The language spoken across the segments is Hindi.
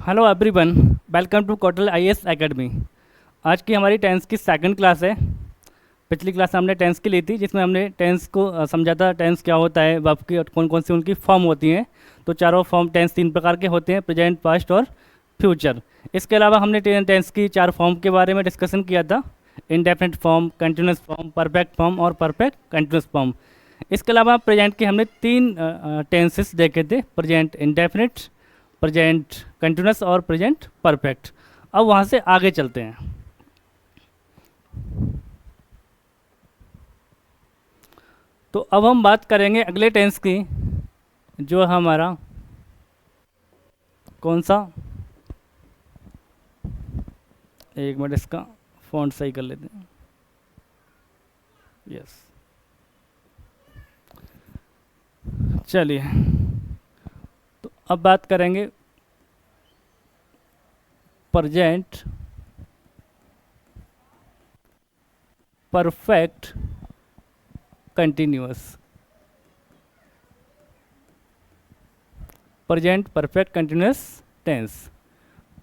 Hello everyone, welcome to Kotal IAS academy. आज की हमारी टेंस की सेकंड क्लास है। पिछली क्लास हमने टेंस की ली थी, जिसमें हमने टेंस को समझा था, टेंस क्या होता है, वर्ब की और कौन कौन सी उनकी फॉर्म होती हैं। तो चारों फॉर्म टेंस तीन प्रकार के होते हैं, प्रेजेंट, पास्ट और फ्यूचर। इसके अलावा हमने टेंस की चार फॉर्म के बारे में डिस्कशन किया था: indefinite form, continuous form, perfect form और परफेक्ट कंटिन्यूस फॉर्म। इसके अलावा प्रेजेंट के हमने तीन टेंसेस देखे थे: प्रेजेंट इंडेफिनिट, प्रेजेंट कंटिन्यूस और प्रेजेंट परफेक्ट। अब वहाँ से आगे चलते हैं। तो अब हम बात करेंगे अगले टेंस की, जो हमारा कौन सा, एक मिनट इसका फॉन्ट सही कर लेते हैं। यस, चलिए। तो अब बात करेंगे present perfect continuous. Present perfect continuous tense.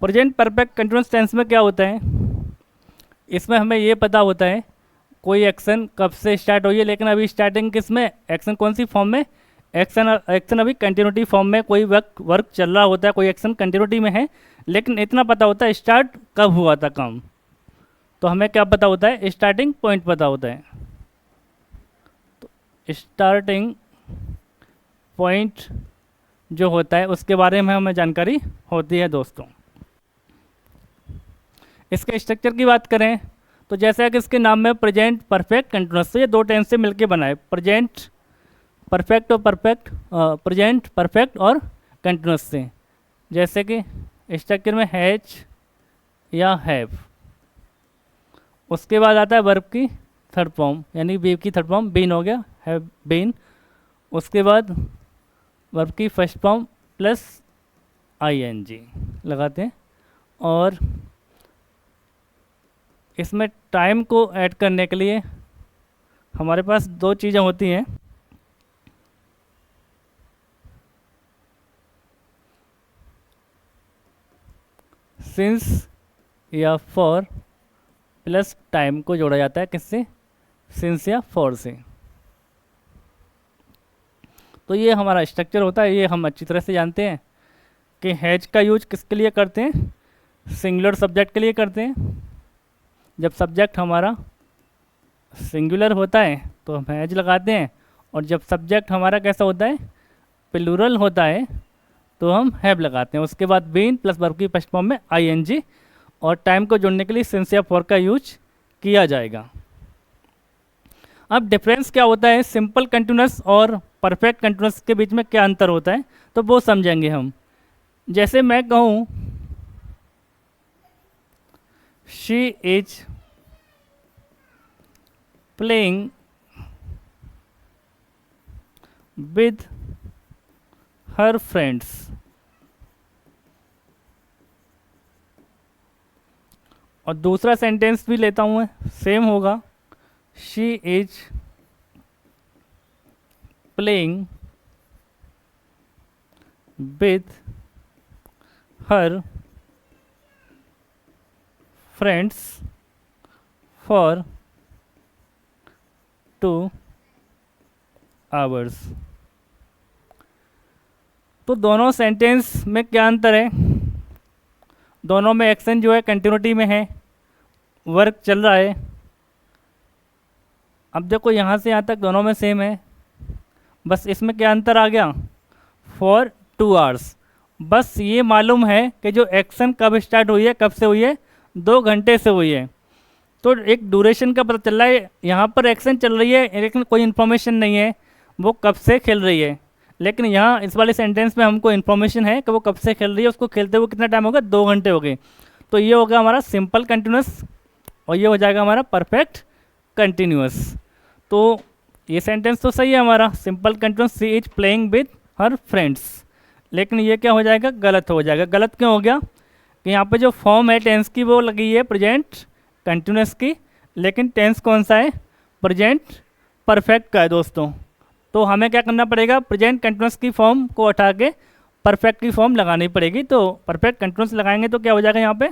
Present perfect continuous tense में क्या होता है, इसमें हमें ये पता होता है कोई एक्शन कब से स्टार्ट हुई है, लेकिन अभी स्टार्टिंग किस में, एक्शन कौन सी फॉर्म में, एक्शन अभी कंटिन्यूटी फॉर्म में कोई वर्क चल रहा होता है, कोई एक्शन कंटिन्यूटी में है, लेकिन इतना पता होता है स्टार्ट कब हुआ था काम। तो हमें क्या पता होता है, स्टार्टिंग पॉइंट पता होता है। तो स्टार्टिंग पॉइंट जो होता है उसके बारे में हमें जानकारी होती है दोस्तों। इसके स्ट्रक्चर की बात करें तो जैसा कि इसके नाम में प्रेजेंट परफेक्ट कंटिन्यूअस, तो ये दो टेंस से मिलकर बना है, प्रेजेंट परफेक्ट और प्रेजेंट परफेक्ट और कंटिन्यूअस से। जैसे कि स्ट्रक्चर में हैज या हैव, उसके बाद आता है वर्ब की थर्ड फॉर्म, यानी बी की थर्ड फॉर्म बीन हो गया, हैव बीन। उसके बाद वर्ब की फर्स्ट फॉर्म प्लस आईएनजी लगाते हैं। और इसमें टाइम को ऐड करने के लिए हमारे पास दो चीज़ें होती हैं, सिंस या फॉर प्लस टाइम को जोड़ा जाता है, किससे, सिंस या फॉर से। तो ये हमारा स्ट्रक्चर होता है, ये हम अच्छी तरह से जानते हैं कि हैज का यूज किसके लिए करते हैं, सिंगुलर सब्जेक्ट के लिए करते हैं। जब सब्जेक्ट हमारा सिंगुलर होता है तो हम हैज लगाते हैं, और जब सब्जेक्ट हमारा कैसा होता है, प्लूरल होता है, तो हम हैव लगाते हैं। उसके बाद बीन प्लस वर्ब की फर्स्ट फॉर्म में आईएनजी, और टाइम को जोड़ने के लिए सिंस या फॉर का यूज किया जाएगा। अब डिफरेंस क्या होता है सिंपल कंटिन्यूअस और परफेक्ट कंटिन्यूअस के बीच में, क्या अंतर होता है, तो वो समझेंगे हम। जैसे मैं कहूँ she is playing with her friends, और दूसरा सेंटेंस भी लेता हूँ मैं, सेम होगा, she is playing with her friends for 2 hours. तो दोनों सेंटेंस में क्या अंतर है, दोनों में एक्शन जो है कंटिन्यूटी में है, वर्क चल रहा है। अब देखो यहाँ से यहाँ तक दोनों में सेम है, बस इसमें क्या अंतर आ गया, फॉर 2 आवर्स। बस ये मालूम है कि जो एक्शन कब स्टार्ट हुई है, कब से हुई है, 2 घंटे से हुई है। तो एक ड्यूरेशन का पता चल रहा है, यहाँ पर एक्शन चल रही है लेकिन कोई इन्फॉर्मेशन नहीं है वो कब से खेल रही है। लेकिन यहाँ इस वाले सेंटेंस में हमको इन्फॉर्मेशन है कि वो कब से खेल रही है, उसको खेलते हुए कितना टाइम हो गया, 2 घंटे हो गए। तो ये होगा हमारा सिंपल कंटिन्यूअस, और ये हो जाएगा हमारा परफेक्ट कंटिन्यूअस। तो ये सेंटेंस तो सही है हमारा, simple continuous, she is playing with her friends. लेकिन ये क्या हो जाएगा, गलत हो जाएगा। गलत क्यों हो गया कि यहाँ पे जो फॉर्म है टेंस की वो लगी है प्रेजेंट कंटिन्यूअस की, लेकिन टेंस कौन सा है, प्रेजेंट परफेक्ट का है दोस्तों। तो हमें क्या करना पड़ेगा, प्रेजेंट कंटिन्यूअस की फॉर्म को हटा के परफेक्ट की फॉर्म लगानी पड़ेगी। तो परफेक्ट कंटिन्यूस लगाएंगे तो क्या हो जाएगा यहाँ पे,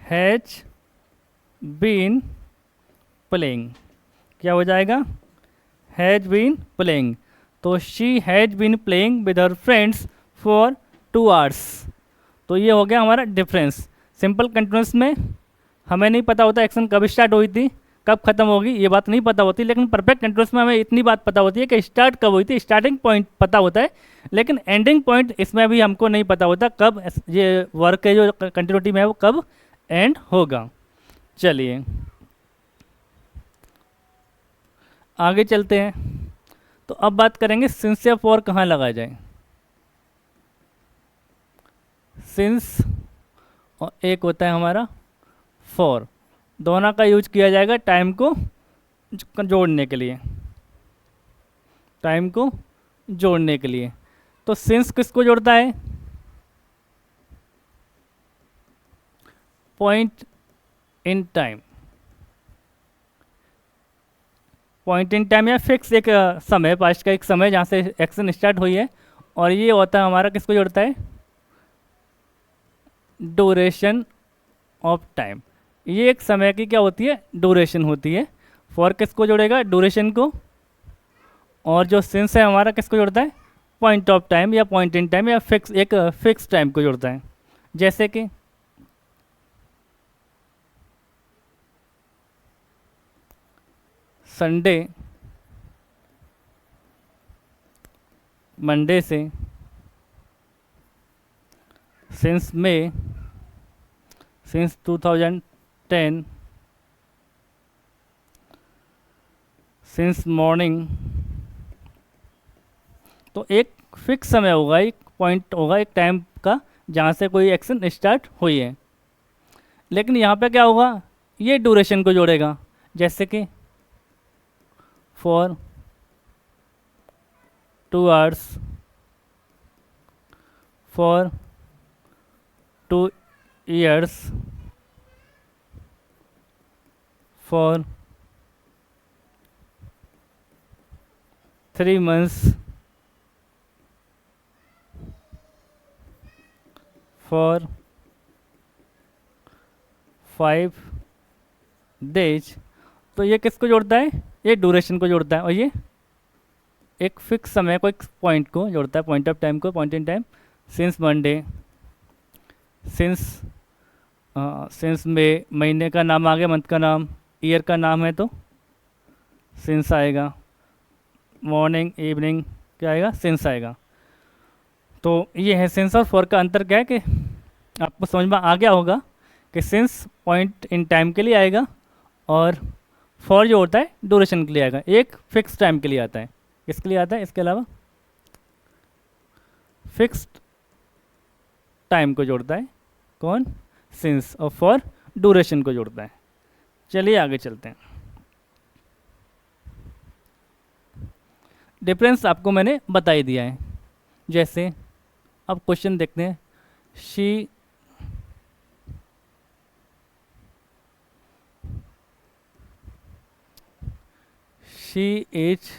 हैज बीन प्लेइंग, क्या हो जाएगा, हैज बीन प्लेइंग। तो she has been playing with her friends for 2 hours. तो ये हो गया हमारा डिफरेंस। सिंपल कंटिन्यूस में हमें नहीं पता होता एक्शन कब स्टार्ट हुई थी कब खत्म होगी, ये बात नहीं पता होती, लेकिन परफेक्ट कंटिन्यूस में हमें इतनी बात पता होती है कि स्टार्ट कब हुई थी, स्टार्टिंग पॉइंट पता होता है, लेकिन एंडिंग पॉइंट इसमें भी हमको नहीं पता होता कब ये वर्क के जो कंटिन्यूटी में है वो कब एंड होगा। चलिए आगे चलते हैं। तो अब बात करेंगे सिंस या फॉर कहाँ लगाया जाए। सिंस और एक होता है हमारा फॉर, दोनों का यूज किया जाएगा टाइम को जोड़ने के लिए, टाइम को जोड़ने के लिए। तो सिंस किसको जोड़ता है, point in time, point in time या फिक्स एक समय, पास्ट का एक समय जहाँ से एक्शन स्टार्ट हुई है। और ये होता है हमारा किसको जोड़ता है, ड्यूरेशन ऑफ टाइम, ये एक समय की क्या होती है, ड्यूरेशन होती है। फॉर किसको जोड़ेगा, ड्यूरेशन को। और जो सिंस है हमारा किसको जोड़ता है, पॉइंट ऑफ टाइम या पॉइंट इन टाइम या फिक्स एक फिक्स टाइम को जोड़ता है। जैसे कि संडे मंडे से, सिंस मई, सिंस 2010, सिंस मॉर्निंग। तो एक फिक्स समय होगा, एक पॉइंट होगा एक टाइम का जहाँ से कोई एक्शन स्टार्ट हुई है। लेकिन यहाँ पे क्या होगा, ये ड्यूरेशन को जोड़ेगा। जैसे कि for 2 hours, for 2 years, for 3 months, for 5 days। तो ये किसको जोड़ता है, ये ड्यूरेशन को जोड़ता है। और ये एक फिक्स समय को, एक पॉइंट को जोड़ता है, पॉइंट ऑफ टाइम को, point in time. Since Monday, since since में महीने का नाम आ गया, मंथ का नाम, ईयर का नाम है तो सिंस आएगा, मॉर्निंग इवनिंग क्या आएगा, सिंस आएगा। तो ये है सिंस और फॉर का अंतर क्या है कि आपको समझ में आ गया होगा कि सिंस पॉइंट इन टाइम के लिए आएगा और फॉर जो होता है ड्यूरेशन के लिए आएगा, एक फिक्स टाइम के लिए आता है। किसके लिए आता है, इसके अलावा फिक्स्ड टाइम को जोड़ता है कौन, सिंस, और फॉर ड्यूरेशन को जोड़ता है। चलिए आगे चलते हैं। डिफरेंस आपको मैंने बता ही दिया है। जैसे अब क्वेश्चन देखते हैं, she is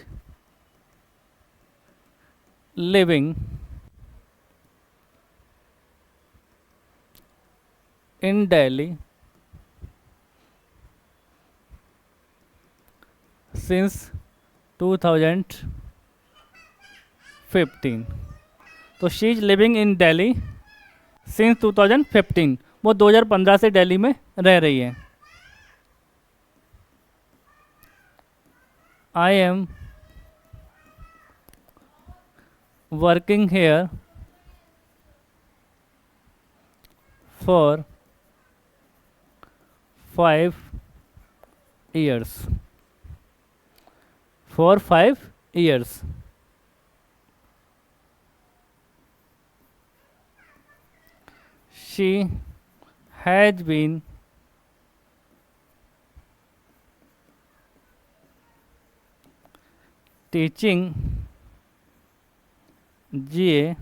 living in Delhi since 2015। तो she is living in Delhi since 2015, वो 2015 से दिल्ली में रह रही है। I am working here for 5 years, for 5 years। She has been teaching GA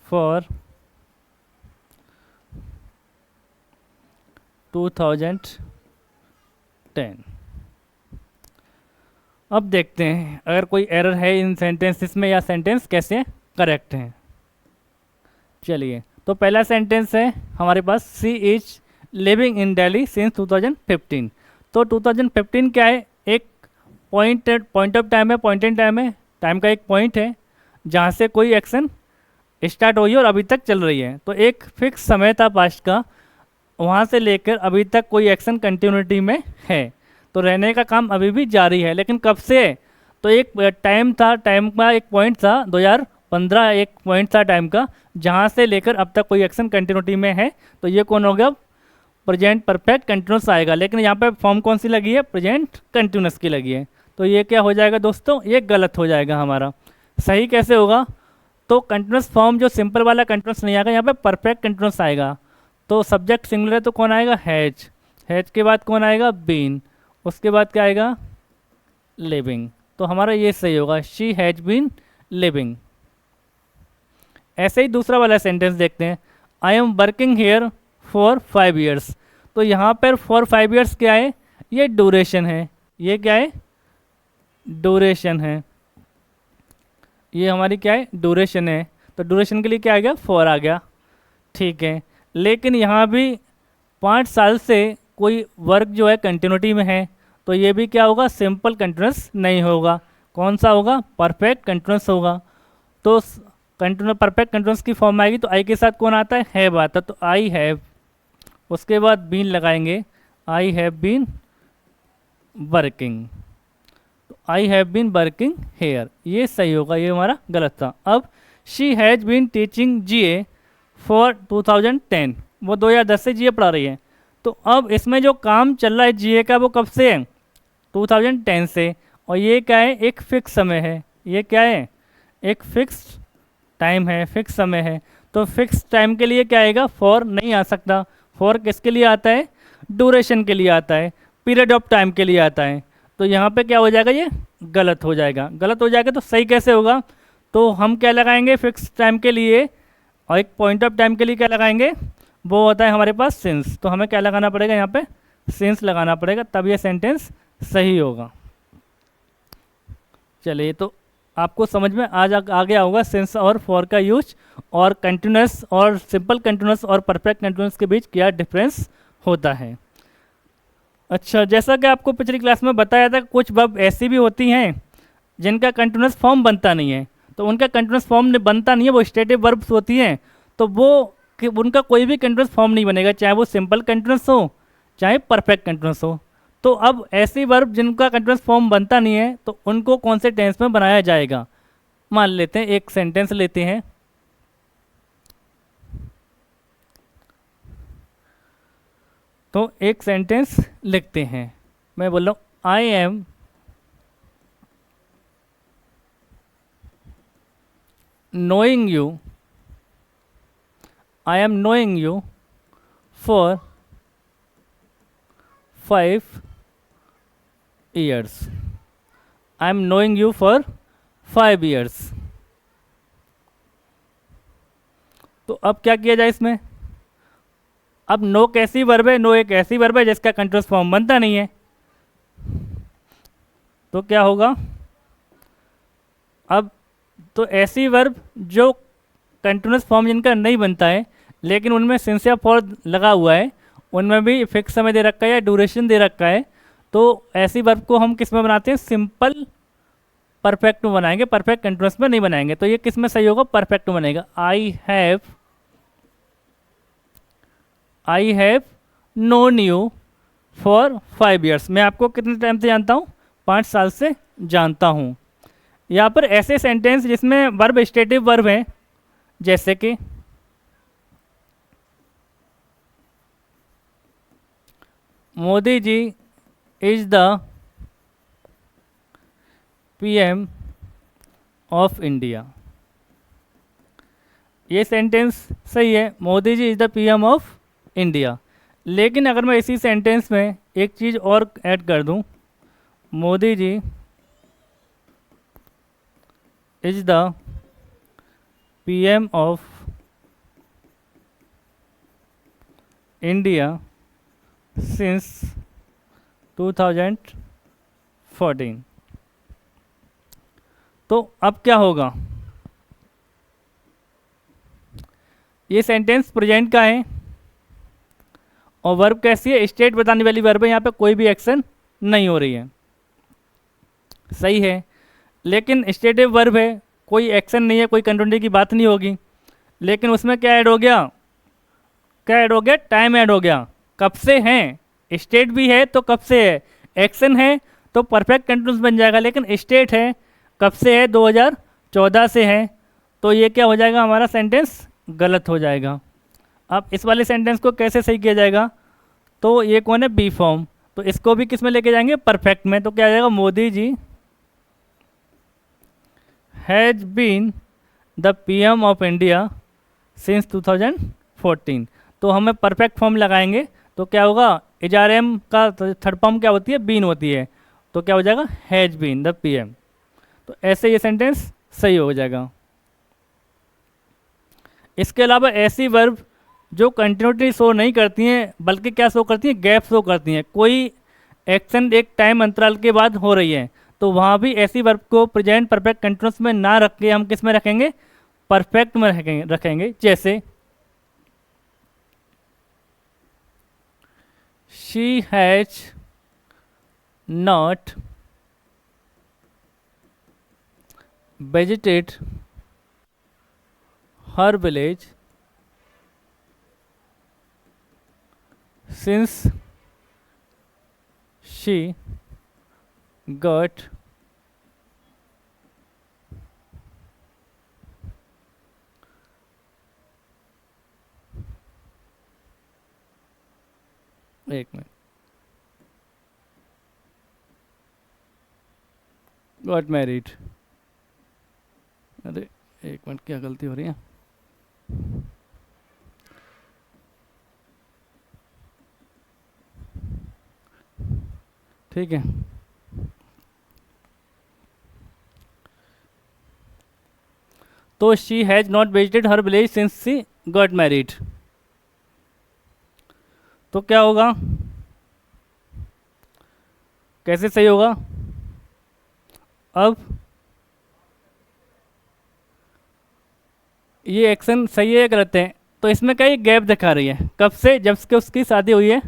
for 2010। अब देखते हैं अगर कोई एरर है इन सेंटेंसेस में या सेंटेंस कैसे करेक्ट हैं। चलिए, तो पहला सेंटेंस है हमारे पास, she is living in Delhi since 2015। तो 2015 क्या है, एक पॉइंट ऑफ टाइम है, पॉइंट इन टाइम है, टाइम का एक पॉइंट है जहाँ से कोई एक्शन स्टार्ट हुई है और अभी तक चल रही है। तो एक फिक्स समय था पास्ट का, वहाँ से लेकर अभी तक कोई एक्शन कंटिन्यूटी में है, तो रहने का काम अभी भी जारी है। लेकिन कब से, तो एक टाइम था, टाइम का एक पॉइंट था 2015, एक पॉइंट था टाइम का जहाँ से लेकर अब तक कोई एक्शन कंटिन्यूटी में है। तो ये कौन हो गया, प्रेजेंट परफेक्ट कंटिन्यूस आएगा। लेकिन यहाँ पे फॉर्म कौन सी लगी है, प्रेजेंट कंटिन्यूस की लगी है। तो ये क्या हो जाएगा दोस्तों, ये गलत हो जाएगा हमारा। सही कैसे होगा, तो कंटिन्यूस फॉर्म जो सिंपल वाला कंटिन्यूस नहीं आएगा, यहाँ पे परफेक्ट कंटिन्यूस आएगा। तो सब्जेक्ट सिंगुलर है तो कौन आएगा, हैज, हैज के बाद कौन आएगा, बीन, उसके बाद क्या आएगा, लिविंग। तो हमारा ये सही होगा, शी हैज बीन लिविंग। ऐसे ही दूसरा वाला सेंटेंस देखते हैं, I am working here for 5 years. तो यहाँ पर फॉर 5 ईयर्स क्या है, ये ड्यूरेशन है, ये क्या है, ड्यूरेशन है, ये हमारी क्या है, ड्यूरेशन है। तो ड्यूरेशन के लिए क्या आ गया, फॉर आ गया, ठीक है। लेकिन यहाँ भी 5 साल से कोई वर्क जो है कंटिन्यूटी में है, तो ये भी क्या होगा, सिंपल कंटिन्यूस नहीं होगा, कौन सा होगा, परफेक्ट कंटिन्यूस होगा। तो कंटिन्यूस परफेक्ट कंटिन्यूस की फॉर्म आएगी तो आई के साथ कौन आता है, हैव आता है। तो आई हैव, उसके बाद बीन लगाएंगे, आई हैव बीन वर्किंग, तो I have been working here, ये सही होगा, ये हमारा गलत था। अब शी हैज़ बीन टीचिंग जीए फॉर 2010, वो 2010 से जीए पढ़ा रही है। तो अब इसमें जो काम चल रहा है जीए का वो कब से है, 2010 से, और ये क्या है, एक फिक्स समय है, ये क्या है, एक फिक्स टाइम है, फिक्स समय है। तो फिक्स टाइम के लिए क्या आएगा, फॉर नहीं आ सकता। फॉर किसके लिए आता है, ड्यूरेशन के लिए आता है, पीरियड ऑफ टाइम के लिए आता है। तो यहाँ पे क्या हो जाएगा, ये गलत हो जाएगा, गलत हो जाएगा। तो सही कैसे होगा, तो हम क्या लगाएंगे फिक्स टाइम के लिए, और एक पॉइंट ऑफ टाइम के लिए क्या लगाएंगे, वो होता है हमारे पास सिंस। तो हमें क्या लगाना पड़ेगा, यहाँ पे सिंस लगाना पड़ेगा, तब ये सेंटेंस सही होगा। चलिए, तो आपको समझ में आ गया होगा सिंस और फॉर का यूज, और कंटिन्यूस और सिंपल कंटिन्यूस और परफेक्ट कंटिन्यूस के बीच क्या डिफरेंस होता है। अच्छा, जैसा कि आपको पिछली क्लास में बताया था, कुछ वर्ब ऐसी भी होती हैं जिनका कंटिन्यूस फॉर्म बनता नहीं है। तो उनका कंटिन्यूस फॉर्म बनता नहीं है, वो स्टेटिव वर्ब्स होती हैं, तो वो कि उनका कोई भी कंटिन्यूस फॉर्म नहीं बनेगा, चाहे वो सिंपल कंटिन्यूस हो चाहे परफेक्ट कंटिन्यूस हो। तो अब ऐसी वर्ब जिनका कंटिन्यूस फॉर्म बनता नहीं है, तो उनको कौन से टेंस में बनाया जाएगा। मान लेते हैं एक सेंटेंस लेते हैं, तो एक सेंटेंस लिखते हैं, मैं बोल रहा हूँ I am knowing you, I am knowing you for 5 years. I am knowing you for 5 years. तो अब क्या किया जाए इसमें, अब नो कैसी वर्ब है, नो एक ऐसी वर्ब है जिसका कंटिन्यूस फॉर्म बनता नहीं है, तो क्या होगा, अब तो ऐसी वर्ब जो कंटिन्यूस फॉर्म जिनका नहीं बनता है लेकिन उनमें सिंस या फॉर लगा हुआ है, उनमें भी फिक्स समय दे रखा है या ड्यूरेशन दे रखा है, तो ऐसी वर्ब को हम किस में बनाते हैं, सिंपल परफेक्ट में बनाएंगे, परफेक्ट कंटिन्यूस में नहीं बनाएंगे। तो ये किस में सही होगा, परफेक्ट में बनेगा। I have known you for 5 years, मैं आपको कितने टाइम से जानता हूँ, 5 साल से जानता हूँ। यहाँ पर ऐसे सेंटेंस जिसमें वर्ब स्टेटिव वर्ब हैं, जैसे कि Modi ji is the PM of India, ये सेंटेंस सही है, Modi ji is the PM of India. लेकिन अगर मैं इसी सेंटेंस में एक चीज़ और ऐड कर दूं, Modi ji is the PM of India since 2014, तो अब क्या होगा, ये सेंटेंस प्रेजेंट का है और वर्ब कैसी है, स्टेट बताने वाली वर्ब है, यहाँ पे कोई भी एक्शन नहीं हो रही है, सही है। लेकिन स्टेटिव वर्ब है, कोई एक्शन नहीं है, कोई कंटिन्यूटी की बात नहीं होगी, लेकिन उसमें क्या ऐड हो गया, क्या ऐड हो गया, टाइम ऐड हो गया। कब से है, स्टेट भी है तो कब से है, एक्शन है तो परफेक्ट कंटिन्यूस बन जाएगा, लेकिन स्टेट है कब से है, 2014 से है, तो ये क्या हो जाएगा, हमारा सेंटेंस गलत हो जाएगा। अब इस वाले सेंटेंस को कैसे सही किया जाएगा, तो ये कौन है, बी फॉर्म, तो इसको भी किस में लेके जाएंगे, परफेक्ट में, तो क्या आ जाएगा, Modi ji has been the PM of India since 2014, तो हमें परफेक्ट फॉर्म लगाएंगे, तो क्या होगा, एचआरएम का थर्ड फॉर्म क्या होती है, बीन होती है, तो क्या हो जाएगा, हैज़ बीन द पीएम, तो ऐसे ये सेंटेंस सही हो जाएगा। इसके अलावा ऐसी वर्ब जो कंटिन्यूटी शो नहीं करती हैं, बल्कि क्या शो करती हैं, गैप शो करती हैं, कोई एक्शन एक टाइम अंतराल के बाद हो रही है, तो वहाँ भी ऐसी वर्ब को प्रेजेंट परफेक्ट कंटिन्यूस में ना रख के हम किस में रखेंगे, परफेक्ट में रखेंगे। जैसे she has not visited her village since she got एक मिनट, got married, अरे एक मिनट, क्या गलती हो रही है, ठीक है, तो she has not visited her village since she got married, तो क्या होगा, कैसे सही होगा, अब ये एक्शन सही है या गलत है, तो इसमें क्या ये गैप दिखा रही है, कब से, जब से उसकी शादी हुई है,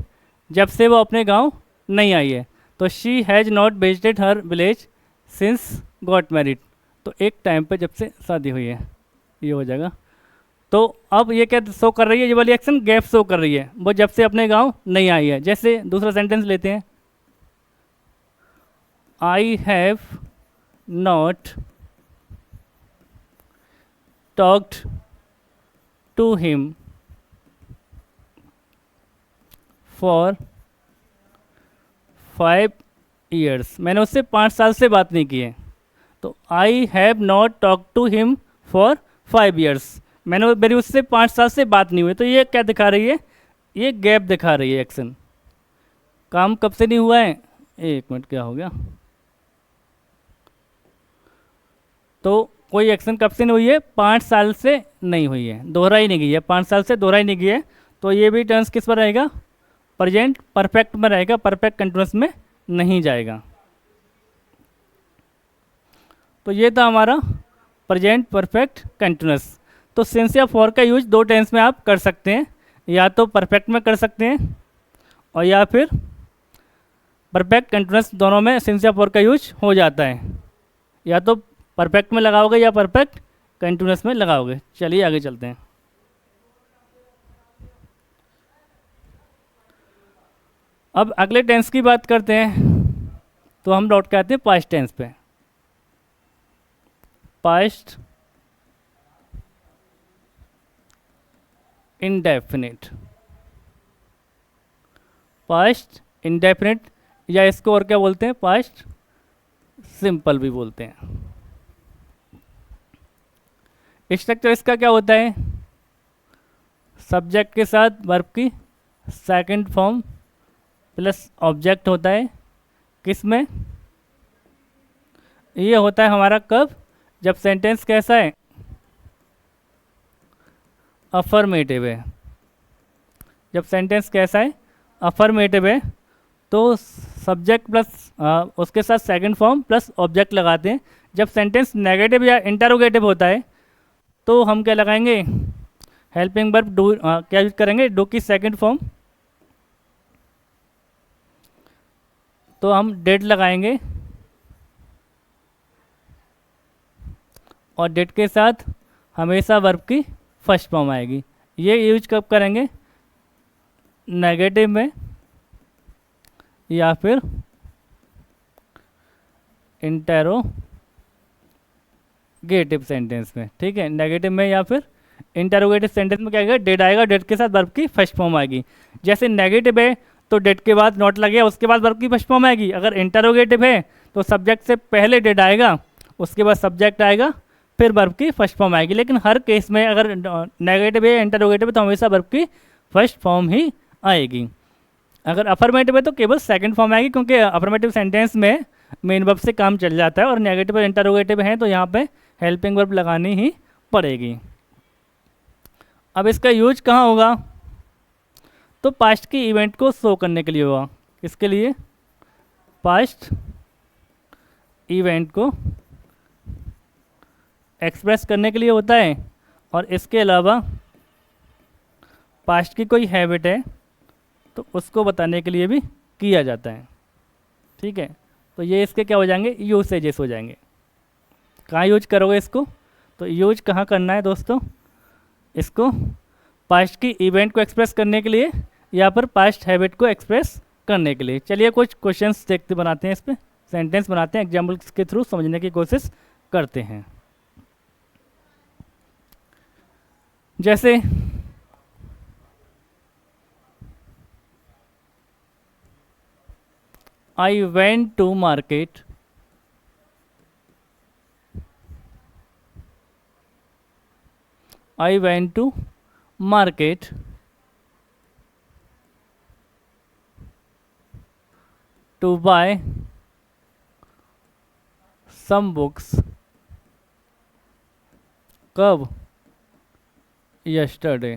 जब से वो अपने गांव नहीं आई है, तो she has not visited her village since got married, तो एक टाइम पे जब से शादी हुई है, ये हो जाएगा। तो अब ये क्या शो कर रही है, ये वाली एक्शन गैप शो कर रही है, वो जब से अपने गांव नहीं आई है। जैसे दूसरा सेंटेंस लेते हैं, I have not talked to him for 5 years, मैंने उससे 5 साल से बात नहीं की है, तो I have not talk to him for 5 years, मेरी उससे 5 साल से बात नहीं हुई, तो ये क्या दिखा रही है, ये गैप दिखा रही है एक्शन, काम कब से नहीं हुआ है, एक मिनट, क्या हो गया, तो कोई एक्शन कब से नहीं हुई है, 5 साल से नहीं हुई है, दोहराई नहीं गई है, 5 साल से दोहराई नहीं गई है, तो ये भी टर्न्स किस पर रहेगा, प्रेजेंट परफेक्ट में रहेगा, परफेक्ट कंटिन्यूस में नहीं जाएगा। तो ये था हमारा प्रेजेंट परफेक्ट कंटिन्यूस। तो सिंस या फॉर का यूज 2 टेंस में आप कर सकते हैं, या तो परफेक्ट में कर सकते हैं और या फिर परफेक्ट कंटिन्यूस, दोनों में सिंस या फॉर का यूज हो जाता है, या तो परफेक्ट में लगाओगे या परफेक्ट कंटिन्यूस में लगाओगे। चलिए आगे चलते हैं। अब अगले टेंस की बात करते हैं, तो हम लौट के आते हैं पास्ट टेंस पे। पास्ट इंडेफिनिट, पास्ट इंडेफिनिट, या इसको और क्या बोलते हैं, पास्ट सिंपल भी बोलते हैं। स्ट्रक्चर इसका क्या होता है, सब्जेक्ट के साथ वर्ब की सेकंड फॉर्म प्लस ऑब्जेक्ट होता है, किसमें, ये होता है हमारा कब, जब सेंटेंस कैसा है, अफर्मेटिव है। जब सेंटेंस कैसा है, अफर्मेटिव है, तो सब्जेक्ट प्लस उसके साथ सेकंड फॉर्म प्लस ऑब्जेक्ट लगाते हैं। जब सेंटेंस नेगेटिव या इंटरोगेटिव होता है तो हम क्या लगाएंगे, हेल्पिंग वर्ब डू, क्या यूज करेंगे, डू की सेकंड फॉर्म, तो हम डेड लगाएंगे और डेड के साथ हमेशा वर्ब की फर्स्ट फॉर्म आएगी। ये यूज कब करेंगे, नेगेटिव में या फिर इंटरोगेटिव सेंटेंस में। ठीक है, नेगेटिव में या फिर इंटरोगेटिव सेंटेंस में क्या आएगा, डेड आएगा, डेड के साथ वर्ब की फर्स्ट फॉर्म आएगी। जैसे नेगेटिव है तो डेड के बाद नॉट लगेगा, उसके बाद वर्ब की फर्स्ट फॉर्म आएगी। अगर इंटरोगेटिव है तो सब्जेक्ट से पहले डेड आएगा, उसके बाद सब्जेक्ट आएगा, फिर वर्ब की फर्स्ट फॉर्म आएगी। लेकिन हर केस में अगर नेगेटिव है या इंटरोगेटिव है तो हमेशा वर्ब की फर्स्ट फॉर्म ही आएगी। अगर अफर्मेटिव है तो केवल सेकंड फॉर्म आएगी, क्योंकि अफर्मेटिव सेंटेंस में मेन वर्ब से काम चल जाता है। और नेगेटिव और इंटरोगेटिव है तो यहाँ पे हेल्पिंग वर्ब लगानी ही पड़ेगी। अब इसका यूज कहाँ होगा, तो पास्ट की इवेंट को शो करने के लिए होगा। इसके लिए पास्ट इवेंट को एक्सप्रेस करने के लिए होता है, और इसके अलावा पास्ट की कोई हैबिट है तो उसको बताने के लिए भी किया जाता है। ठीक है, तो ये इसके क्या हो जाएंगे, यूसेजेस हो जाएंगे। कहाँ यूज करोगे इसको, तो यूज कहाँ करना है दोस्तों, इसको पास्ट की इवेंट को एक्सप्रेस करने के लिए या फिर पास्ट हैबिट को एक्सप्रेस करने के लिए। चलिए कुछ क्वेश्चंस देखते बनाते हैं, इस पर सेंटेंस बनाते हैं, एग्जाम्पल्स के थ्रू समझने की कोशिश करते हैं। जैसे I went to market to buy some books. कब, yesterday.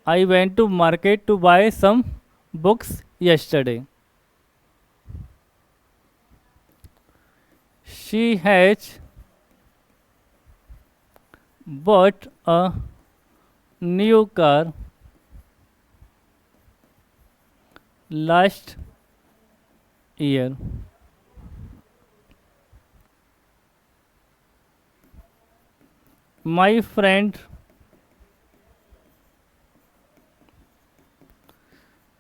I went to market to buy some books yesterday. She has bought a new car last year. My friend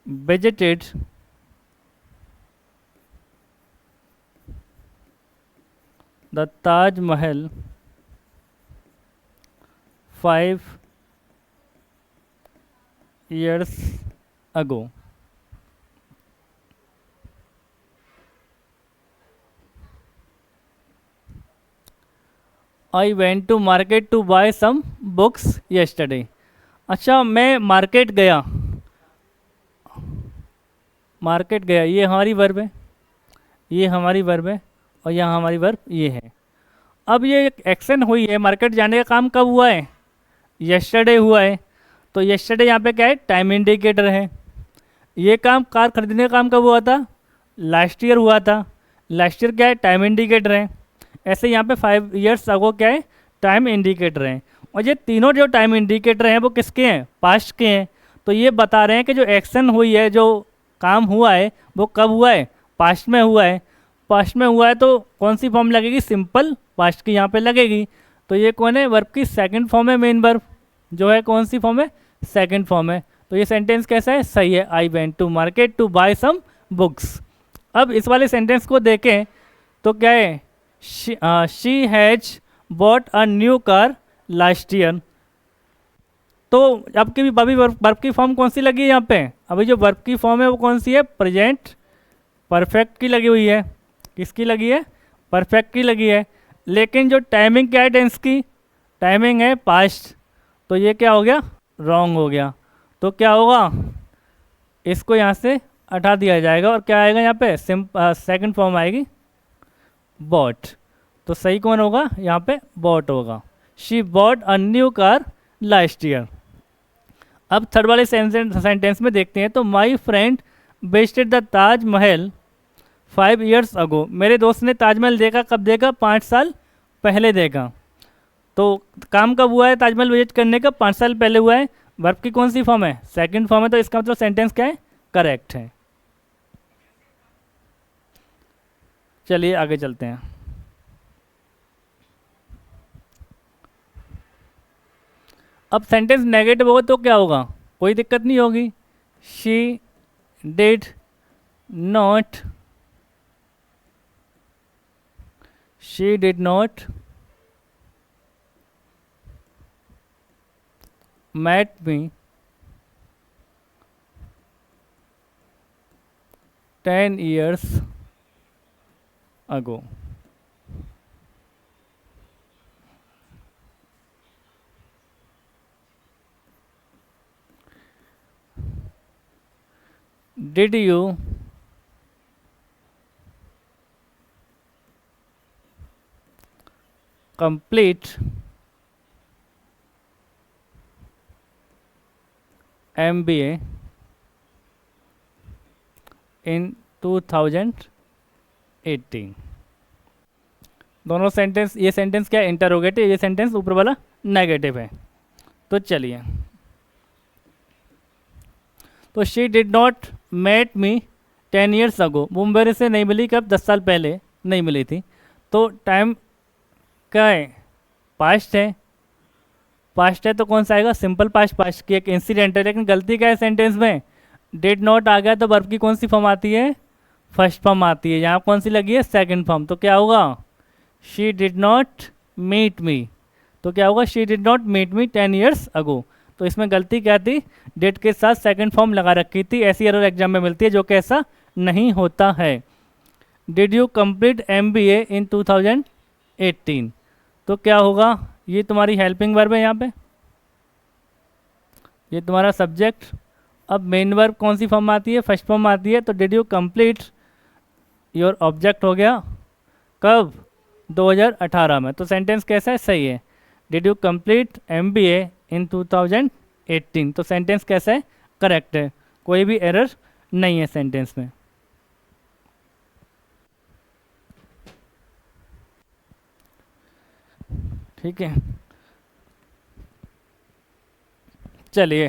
visited the Taj Mahal 5 years ago. I went to market to buy some books yesterday. अच्छा, मैं मार्केट गया, ये हमारी वर्ब है, ये हमारी वर्ब है, और यहाँ हमारी वर्ब ये है। अब ये एक एक्शन हुई है, मार्केट जाने का काम कब हुआ है, यस्टरडे हुआ है। तो यस्टरडे यहाँ पे क्या है, टाइम इंडिकेटर है। ये काम, कार खरीदने का काम कब हुआ था, लास्ट ईयर हुआ था। लास्ट ईयर क्या है, टाइम इंडिकेटर है। ऐसे यहाँ पे 5 years अगो क्या है, टाइम इंडिकेटर हैं। और ये तीनों जो टाइम इंडिकेटर हैं वो किसके हैं, पास्ट के हैं। तो ये बता रहे हैं कि जो एक्शन हुई है, जो काम हुआ है, वो कब हुआ है, पास्ट में हुआ है। पास्ट में हुआ है तो कौन सी फॉर्म लगेगी, सिंपल पास्ट की यहाँ पे लगेगी। तो ये कौन है, वर्ब की सेकंड फॉर्म है, मेन वर्ब जो है कौन सी फॉर्म है, सेकंड फॉर्म है। तो ये सेंटेंस कैसा है, सही है। I went to market to buy some books. अब इस वाले सेंटेंस को देखें तो क्या है, she has bought a new car last year. तो अब की भी वर्ब की फॉर्म कौन सी लगी है यहाँ पे, अभी जो वर्ब की फॉर्म है वो कौन सी है, प्रेजेंट परफेक्ट की लगी हुई है। किसकी लगी है, परफेक्ट की लगी है। लेकिन जो टाइमिंग क्या है टेंस की, टाइमिंग है पास्ट। तो ये क्या हो गया, रॉन्ग हो गया। तो क्या होगा, इसको यहाँ से हटा दिया जाएगा और क्या आएगा यहाँ पे, सेकंड फॉर्म आएगी बॉट। तो सही कौन होगा, यहाँ पे बॉट होगा। She bought a new car last year. अब थर्ड वाले सेंटेंस में देखते हैं। तो my friend visited the Taj Mahal 5 years ago। मेरे दोस्त ने ताजमहल देखा, कब देखा? 5 साल पहले देखा। तो काम कब हुआ है ताजमहल विजिट करने का? 5 साल पहले हुआ है। वर्ब की कौन सी फॉर्म है? सेकंड फॉर्म है, तो इसका मतलब सेंटेंस क्या है? करेक्ट है। चलिए आगे चलते हैं। अब सेंटेंस नेगेटिव होगा तो क्या होगा? कोई दिक्कत नहीं होगी। She did not, she did not met me 10 years ago। Did you complete MBA in 2018? दोनों सेंटेंस, ये सेंटेंस क्या है? इंटरोगेटिव, ये सेंटेंस ऊपर वाला नेगेटिव है। तो चलिए, तो she did not met me 10 years ago। वो मेरे से नहीं मिली कब? 10 साल पहले नहीं मिली थी। तो टाइम क्या है? पास्ट है। पास्ट है तो कौन सा आएगा? सिंपल पास्ट, पास्ट की एक इंसिडेंट है। लेकिन गलती क्या है सेंटेंस में? डिड नॉट आ गया तो वर्ब की कौन सी फॉर्म आती है? फर्स्ट फॉर्म आती है। यहाँ कौन सी लगी है? Second form. तो क्या होगा? She did not meet me. तो क्या होगा? She did not meet me 10 years ago। तो इसमें गलती क्या थी? डेट के साथ सेकंड फॉर्म लगा रखी थी। ऐसी एरर एग्जाम में मिलती है, जो कि ऐसा नहीं होता है। डिड यू कंप्लीट MBA इन 2018? तो क्या होगा? ये तुम्हारी हेल्पिंग वर्ब है यहाँ पे, ये तुम्हारा सब्जेक्ट। अब मेन वर्ब कौन सी फॉर्म आती है? फर्स्ट फॉर्म आती है। तो did you complete your object हो गया कब? 2018 में। तो सेंटेंस कैसा है? सही है। डिड यू कंप्लीट MBA इन 2018। तो सेंटेंस कैसा है? करेक्ट है। कोई भी एरर नहीं है सेंटेंस में। ठीक है, चलिए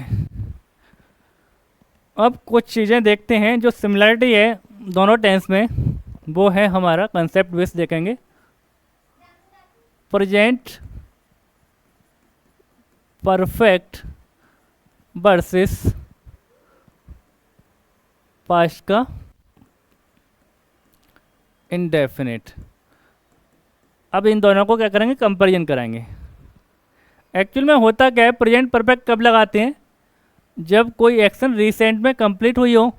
अब कुछ चीज़ें देखते हैं जो सिमिलरिटी है दोनों टेंस में। वो है हमारा कंसेप्ट बेस देखेंगे। प्रेजेंट परफेक्ट वर्सेस पास्ट का इंडेफिनिट। अब इन दोनों को क्या करेंगे? कंपैरिजन कराएंगे। एक्चुअल में होता क्या है? प्रेजेंट परफेक्ट कब लगाते हैं? जब कोई एक्शन रिसेंट में कंप्लीट हुई हो।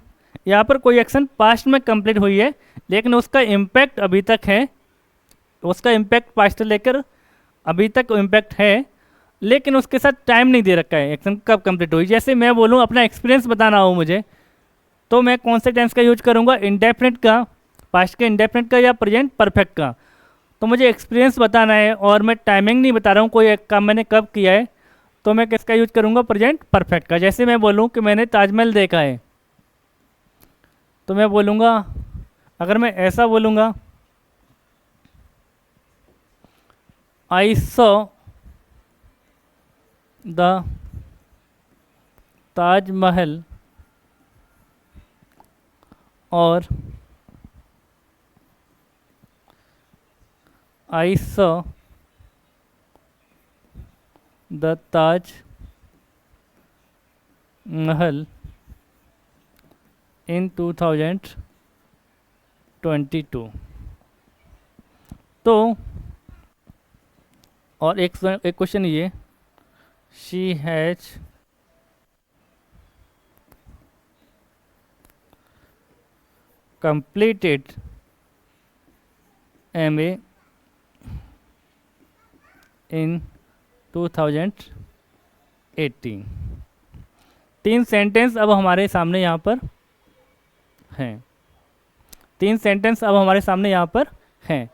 यहाँ पर कोई एक्शन पास्ट में कंप्लीट हुई है, लेकिन उसका इम्पैक्ट अभी तक है, उसका इम्पैक्ट पास्ट से लेकर अभी तक इम्पैक्ट है, लेकिन उसके साथ टाइम नहीं दे रखा है एक्शन कब कंप्लीट हुई। जैसे मैं बोलूँ अपना एक्सपीरियंस बताना हो मुझे, तो मैं कौन से टेंस का यूज करूँगा? इंडेफिनिट का, पास्ट के इंडेफिनिट का, या प्रेजेंट परफेक्ट का। तो मुझे एक्सपीरियंस बताना है और मैं टाइमिंग नहीं बता रहा हूँ कोई एक काम मैंने कब किया है, तो मैं किसका यूज करूँगा? प्रेजेंट परफेक्ट का। जैसे मैं बोलूँ कि मैंने ताजमहल देखा है, तो मैं बोलूँगा, अगर मैं ऐसा बोलूँगा, आई सॉ द ताजमहल, और I saw the Taj Mahal इन 2022। तो और एक क्वेश्चन ये, she has completed MA in 2018। तीन सेंटेंस अब हमारे सामने यहाँ पर हैं, तीन सेंटेंस अब हमारे सामने यहाँ पर हैं।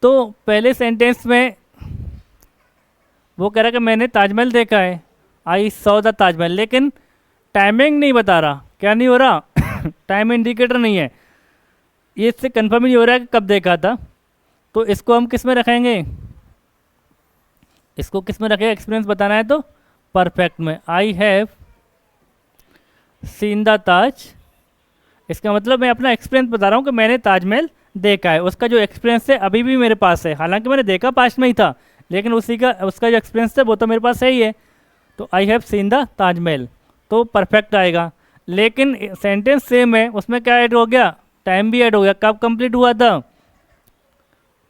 तो पहले सेंटेंस में वो कह रहा है कि मैंने ताजमहल देखा है, आई सॉ द ताजमहल, लेकिन टाइमिंग नहीं बता रहा। क्या नहीं हो रहा? टाइम इंडिकेटर नहीं है। ये इससे कंफर्म ही हो रहा है कि कब देखा था, तो इसको हम किस में रखेंगे, इसको किस में रखेंगे, एक्सपीरियंस बताना है तो परफेक्ट में। आई हैव सीन द ताज, इसका मतलब मैं अपना एक्सपीरियंस बता रहा हूँ कि मैंने ताजमहल देखा है, उसका जो एक्सपीरियंस है अभी भी मेरे पास है, हालांकि मैंने देखा पास्ट में ही था, लेकिन उसी का उसका जो एक्सपीरियंस है वो तो मेरे पास है ही है। तो I have seen the Taj Mahal तो परफेक्ट आएगा। लेकिन सेंटेंस सेम है, उसमें क्या ऐड हो गया, टाइम भी ऐड हो गया, कब कंप्लीट हुआ था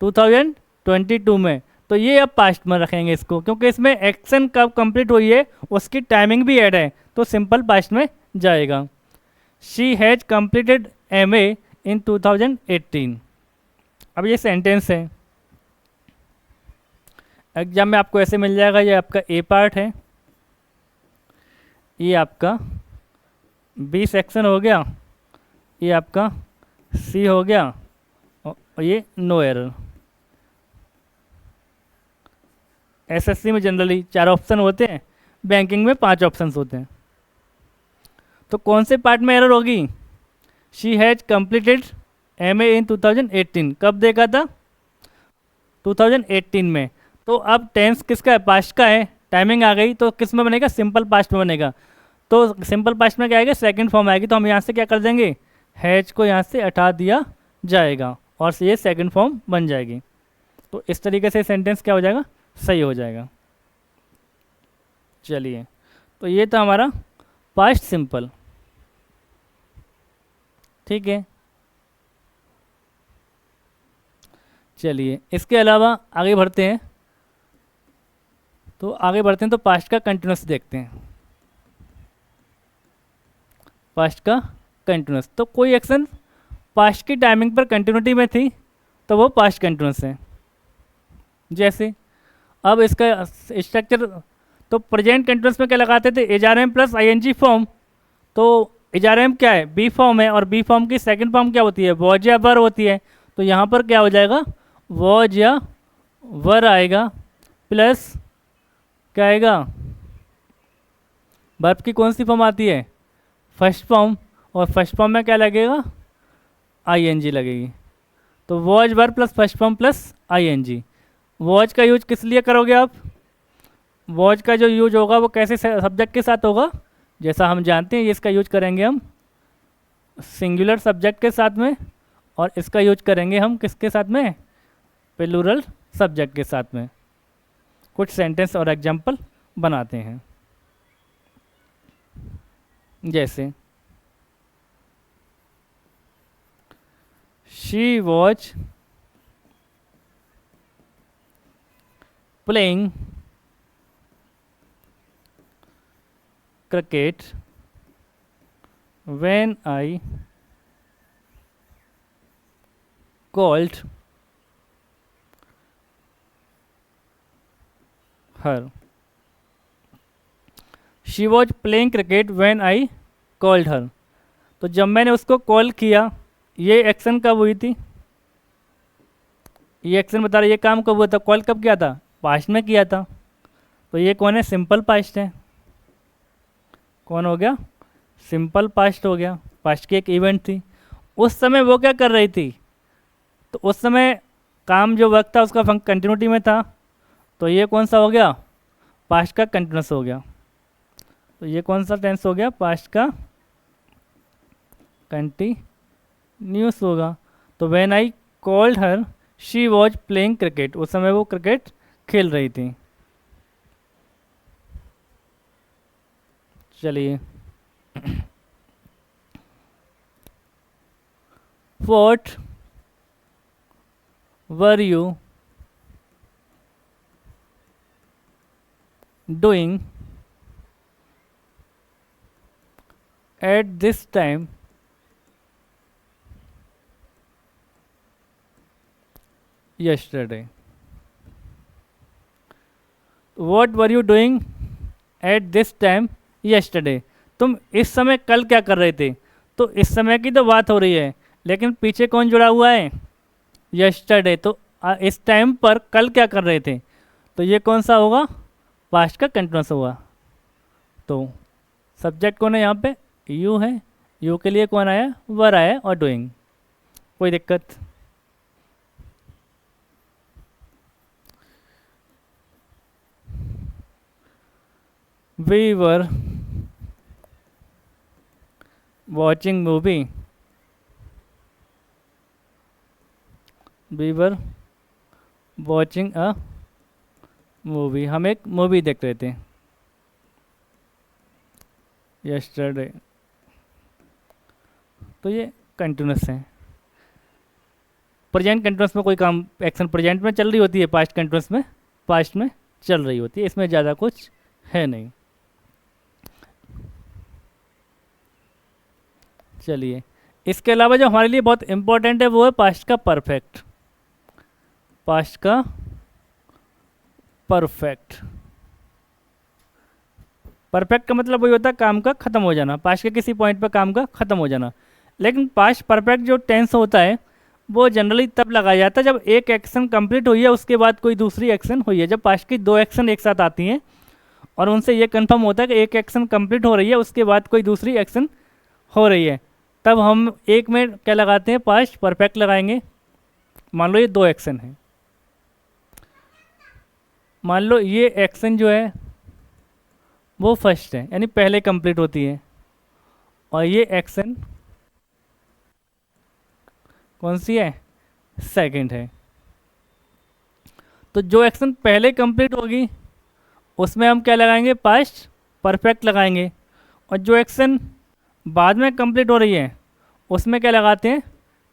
2022 में। तो ये अब पास्ट में रखेंगे इसको, क्योंकि इसमें एक्शन कब कंप्लीट हुई है उसकी टाइमिंग भी ऐड है, तो सिंपल पास्ट में जाएगा। शी हैज कंप्लीटेड MA इन 2018। अब ये सेंटेंस है, एग्जाम में आपको ऐसे मिल जाएगा, ये आपका ए पार्ट है, ये आपका बी सेक्शन हो गया, ये आपका सी हो गया, और ये नो एरर। SSC में जनरली 4 ऑप्शन होते हैं, बैंकिंग में 5 ऑप्शंस होते हैं। तो कौन से पार्ट में एरर होगी, शी हैज कंप्लीटेड MA इन 2018, कब देखा था 2018 में। तो अब टेंस किसका है, पास्ट का है, टाइमिंग आ गई, तो किस में बनेगा, सिंपल पास्ट में बनेगा। तो सिंपल पास्ट में क्या आएगा, सेकंड फॉर्म आएगी, तो हम यहाँ से क्या कर देंगे, हैज को यहाँ से हटा दिया जाएगा और ये सेकंड फॉर्म बन जाएगी। तो इस तरीके से सेंटेंस क्या हो जाएगा, सही हो जाएगा। चलिए, तो ये था हमारा पास्ट सिंपल, ठीक है। चलिए, इसके अलावा आगे बढ़ते हैं, तो पास्ट का कंटिन्यूस देखते हैं। पास्ट का कंटिन्यूस, तो कोई एक्शन पास्ट की टाइमिंग पर कंटिन्यूटी में थी तो वो पास्ट कंटिन्यूस है। जैसे अब इसका स्ट्रक्चर, तो प्रेजेंट कंटिन्यूस में क्या लगाते थे, HRM प्लस ING फॉर्म। तो HRM क्या है, बी फॉर्म है, और बी फॉर्म की सेकंड फॉर्म क्या होती है, वॉज या वर होती है। तो यहाँ पर क्या हो जाएगा, वॉज या वर आएगा, प्लस क्या आएगा, वर्ब की कौन सी फॉर्म आती है, फर्स्ट फॉर्म, और फर्स्ट फॉर्म में क्या लगेगा, ING लगेगी। तो was were plus first form plus ING। Was का यूज किस लिए करोगे आप, वॉज का जो यूज होगा वो कैसे सब्जेक्ट के साथ होगा, जैसा हम जानते हैं, इसका यूज करेंगे हम सिंगुलर सब्जेक्ट के साथ में, और इसका यूज करेंगे हम किसके साथ में, प्लूरल सब्जेक्ट के साथ में। कुछ सेंटेंस और एग्जांपल बनाते हैं, जैसे she was playing cricket when I called her. She was playing cricket when I called her. तो जब मैंने उसको कॉल किया, ये एक्शन कब हुई थी, ये एक्शन बता रहा है, ये काम कब हुआ था, कॉल कब किया था, पास्ट में किया था। तो ये कौन है, सिंपल पास्ट है, कौन हो गया, सिंपल पास्ट हो गया, पास्ट की एक इवेंट थी। उस समय वो क्या कर रही थी, तो उस समय काम जो वक्त था उसका कंटिन्यूटी में था, तो ये कौन सा हो गया, पास्ट का कंटिन्यूस हो गया। तो ये कौन सा टेंस हो गया, पास्ट का कंटिन्यूस होगा। तो when I called her she was playing cricket, उस समय वो क्रिकेट खेल रही थी। चलिए, What were you doing at this time yesterday? What were you doing at this time yesterday? तुम इस समय कल क्या कर रहे थे, तो इस समय की तो बात हो रही है, लेकिन पीछे कौन जुड़ा हुआ है, यस्टरडे। तो इस टाइम पर कल क्या कर रहे थे, तो ये कौन सा होगा, पास्ट का कंटिन्यूस होगा। तो सब्जेक्ट कौन है यहाँ पे, यू है, यू के लिए कौन आया, वर आया और डूइंग। कोई दिक्कत? We were watching movie, we were watching a movie, हम एक मूवी देख रहे थे यस्टरडे। तो ये कंटिन्यूस है। प्रेजेंट कंटिन्यूस में कोई काम एक्शन प्रेजेंट में चल रही होती है, पास्ट कंटिन्यूस में पास्ट में चल रही होती है, इसमें ज़्यादा कुछ है नहीं। चलिए, इसके अलावा जो हमारे लिए बहुत इंपॉर्टेंट है वो है पास्ट का परफेक्ट। पास्ट का परफेक्ट, परफेक्ट का मतलब वही होता है काम का ख़त्म हो जाना, पास्ट के किसी पॉइंट पर काम का ख़त्म हो जाना। लेकिन पास्ट परफेक्ट जो टेंस होता है वो जनरली तब लगाया जाता है जब एक एक्शन कंप्लीट हुई है उसके बाद कोई दूसरी एक्शन हुई है। जब पास्ट की दो एक्शन एक साथ आती हैं और उनसे ये कंफर्म होता है कि एक एक्शन कंप्लीट हो रही है उसके बाद कोई दूसरी एक्शन हो रही है, तब हम एक में क्या लगाते हैं, पास्ट परफेक्ट लगाएंगे। मान लो ये दो एक्शन है, मान लो ये एक्शन जो है वो फर्स्ट है यानी पहले कंप्लीट होती है, और ये एक्शन कौन सी है, सेकंड है। तो जो एक्शन पहले कंप्लीट होगी उसमें हम क्या लगाएंगे, पास्ट परफेक्ट लगाएंगे, और जो एक्शन बाद में कंप्लीट हो रही है उसमें क्या लगाते हैं,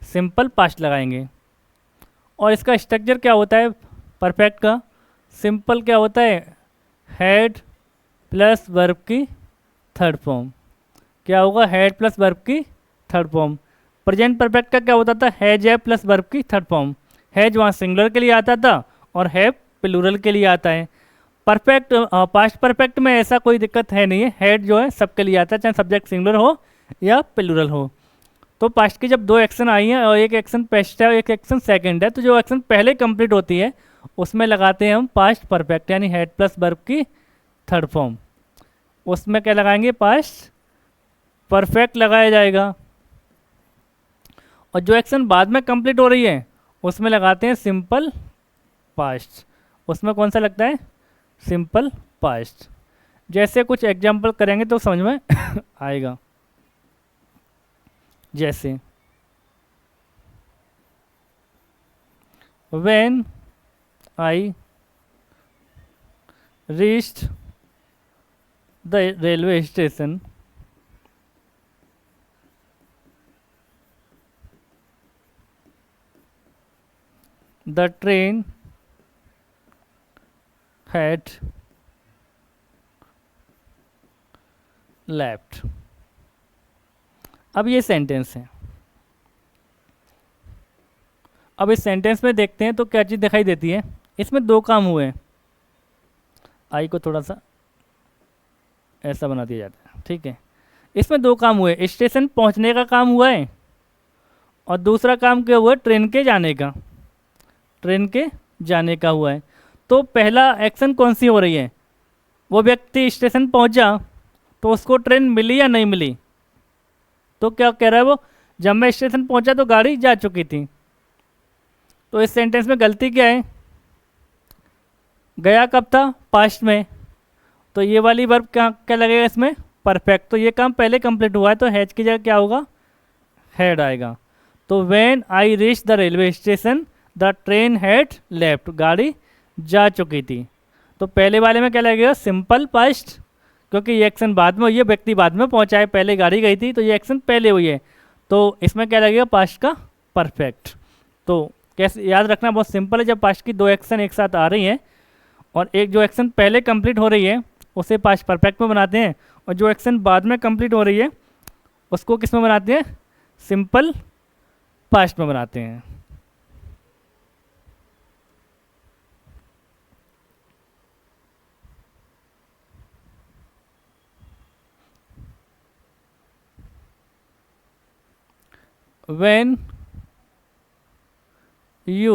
सिंपल पास्ट लगाएंगे। और इसका स्ट्रक्चर क्या होता है परफेक्ट का, सिंपल क्या होता है, हैड प्लस वर्ब की थर्ड फॉर्म। क्या होगा, हैड प्लस वर्ब की थर्ड फॉर्म। प्रेजेंट परफेक्ट का क्या होता था, हैज है प्लस वर्ब की थर्ड फॉर्म। हैज वहाँ सिंगुलर के लिए आता था और हैव प्लूरल के लिए आता है। परफेक्ट पास्ट परफेक्ट में ऐसा कोई दिक्कत है नहीं है, हैड जो है सबके लिए आता है चाहे सब्जेक्ट सिंगुलर हो या प्लूरल हो। तो पास्ट की जब दो एक्शन आई हैं और एक एक्शन पेस्ट है और एक एक्शन सेकंड है, तो जो एक्शन पहले कंप्लीट होती है उसमें लगाते हैं हम पास्ट परफेक्ट यानी हैड प्लस वर्ब की थर्ड फॉर्म। उसमें क्या लगाएंगे, पास्ट परफेक्ट लगाया जाएगा। और जो एक्शन बाद में कंप्लीट हो रही है उसमें लगाते हैं सिंपल पास्ट। उसमें कौन सा लगता है, सिंपल पास्ट। जैसे कुछ एग्जांपल करेंगे तो समझ में आएगा। जैसे when I reached the railway station, the train had left। अब ये सेंटेंस है। अब इस सेंटेंस में देखते हैं तो क्या चीज़ दिखाई देती है, इसमें दो काम हुए हैं। आई को थोड़ा सा ऐसा बना दिया जाता है, ठीक है। इसमें दो काम हुए, स्टेशन पहुंचने का काम हुआ है और दूसरा काम क्या हुआ है, ट्रेन के जाने का, ट्रेन के जाने का हुआ है। तो पहला एक्शन कौन सी हो रही है, वो व्यक्ति स्टेशन पहुंचा तो उसको ट्रेन मिली या नहीं मिली, तो क्या कह रहा है वो, जब मैं स्टेशन पहुंचा तो गाड़ी जा चुकी थी। तो इस सेंटेंस में गलती क्या है, गया कब था, पास्ट में, तो ये वाली वर्ब क्या क्या लगेगा इसमें, परफेक्ट। तो ये काम पहले कंप्लीट हुआ है तो हैज की जगह क्या होगा, हैड आएगा। तो when I reach the railway station the train had left, गाड़ी जा चुकी थी। तो पहले वाले में क्या लगेगा, सिंपल पास्ट, क्योंकि ये एक्शन बाद में हुई है, व्यक्ति बाद में पहुंचा है, पहले गाड़ी गई थी तो ये एक्शन पहले हुई है। तो इसमें क्या लगेगा, पास्ट का परफेक्ट। तो कैसे याद रखना, बहुत सिंपल है। जब पास्ट की दो एक्शन एक साथ आ रही हैं और एक जो एक्शन पहले कंप्लीट हो रही है उसे पास्ट परफेक्ट में बनाते हैं, और जो एक्शन बाद में कंप्लीट हो रही है उसको किस में बनाते हैं, सिंपल पास्ट में बनाते हैं। When you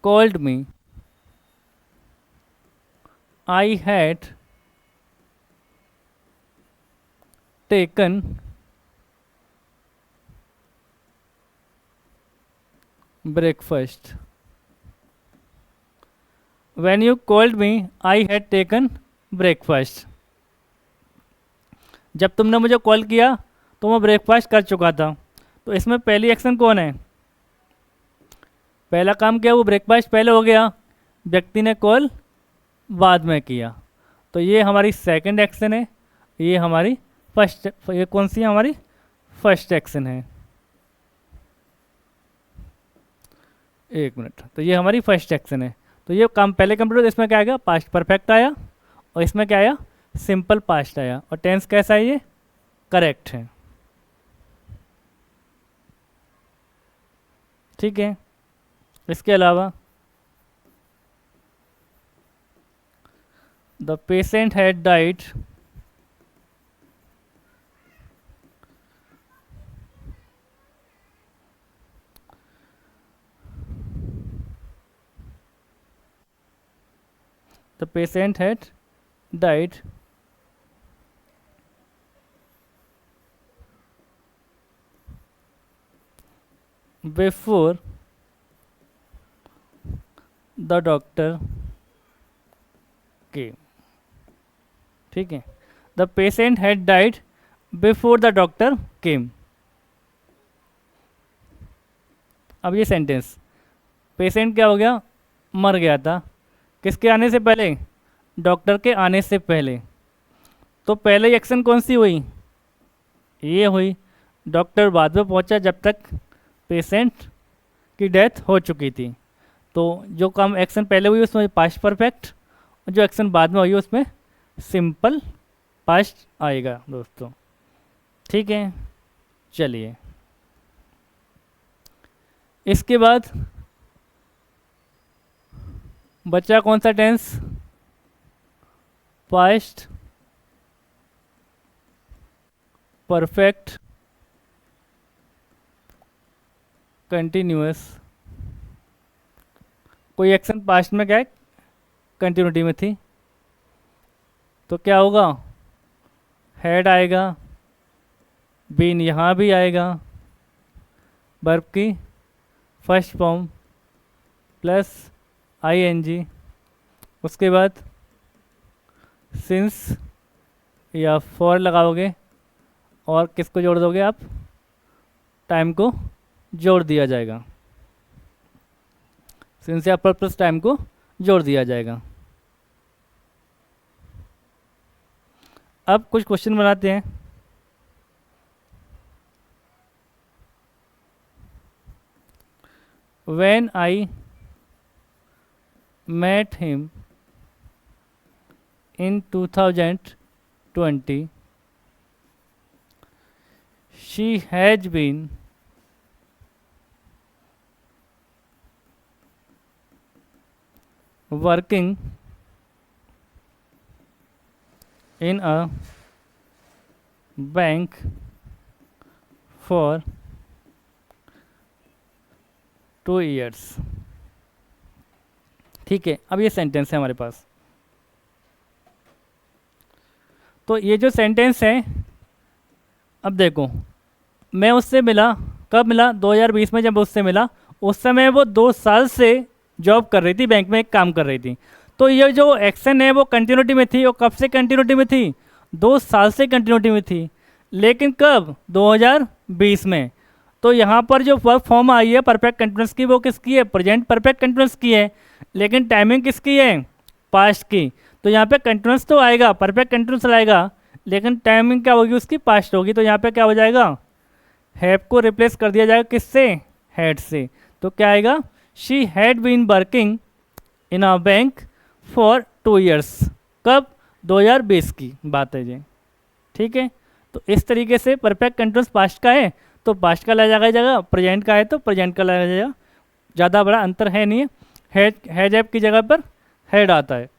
called me, I had taken breakfast. When you called me I had taken breakfast. जब तुमने मुझे कॉल किया तो मैं ब्रेकफास्ट कर चुका था। तो इसमें पहली एक्शन कौन है? पहला काम किया वो ब्रेकफास्ट पहले हो गया, व्यक्ति ने कॉल बाद में किया। तो ये हमारी सेकंड एक्शन है, ये हमारी फर्स्ट, ये कौन सी है? हमारी फर्स्ट एक्शन है। एक मिनट, तो ये हमारी फर्स्ट एक्शन है। तो ये काम पहले कंप्लीट, इसमें क्या आएगा? पास्ट परफेक्ट आया, और इसमें क्या आया? सिंपल पास्ट आया। और टेंस कैसा है? ये करेक्ट है। ठीक है। इसके अलावा the patient had died the patient had died before the doctor came। ठीक है, the patient had died before the doctor केम। अब ये सेंटेंस, पेशेंट क्या हो गया? मर गया था। किसके आने से पहले? डॉक्टर के आने से पहले। तो पहले एक्शन कौन सी हुई? ये हुई। डॉक्टर बाद में पहुंचा जब तक पेशेंट की डेथ हो चुकी थी। तो जो काम एक्शन पहले हुई उसमें पास्ट परफेक्ट, जो एक्शन बाद में हुई उसमें सिंपल पास्ट आएगा दोस्तों। ठीक है, चलिए इसके बाद बचा कौन सा टेंस? Past perfect continuous. कोई एक्शन पास्ट में क्या है? कंटिन्यूटी में थी, तो क्या होगा? हैड आएगा, बीन यहाँ भी आएगा, वर्ब की फर्स्ट फॉर्म प्लस आईएनजी, उसके बाद सिंस या फॉर लगाओगे और किसको जोड़ दोगे आप? टाइम को जोड़ दिया जाएगा, सिंस या पर प्लस टाइम को जोड़ दिया जाएगा। अब कुछ क्वेश्चन बनाते हैं। When I met him in 2020, she has been working in a bank for 2 years। ठीक है, अब ये सेंटेंस है हमारे पास। तो ये जो सेंटेंस है, अब देखो मैं उससे मिला, कब मिला? 2020 में जब उससे मिला, उस समय वो 2 साल से जॉब कर रही थी, बैंक में एक काम कर रही थी। तो ये जो एक्शन है वो कंटिन्यूटी में थी। और कब से कंटिन्यूटी में थी? 2 साल से कंटिन्यूटी में थी। लेकिन कब? 2020 में। तो यहाँ पर जो वर्ब फॉर्म आई है परफेक्ट कंटिन्यूअस की, वो किसकी है? प्रेजेंट परफेक्ट कंटिन्यूअस की है। लेकिन टाइमिंग किसकी है? पास्ट की। तो यहाँ पे कंटिन्यूअस तो आएगा, परफेक्ट कंटिन्यूअस आएगा, लेकिन टाइमिंग क्या होगी? उसकी पास्ट होगी। तो यहाँ पे क्या हो जाएगा? हैव को रिप्लेस कर दिया जाएगा किससे? हैड से। तो क्या आएगा? She had been working in a bank for 2 years। कब? 2020 की बात है जी। ठीक है, तो इस तरीके से परफेक्ट कंटिन्यूअस पास्ट का है तो पास्ट का लाया जाएगा, प्रेजेंट का है तो प्रेजेंट का लाया जाएगा। ज़्यादा बड़ा अंतर है नहीं है। हैज हैव की जगह पर हैड आता है।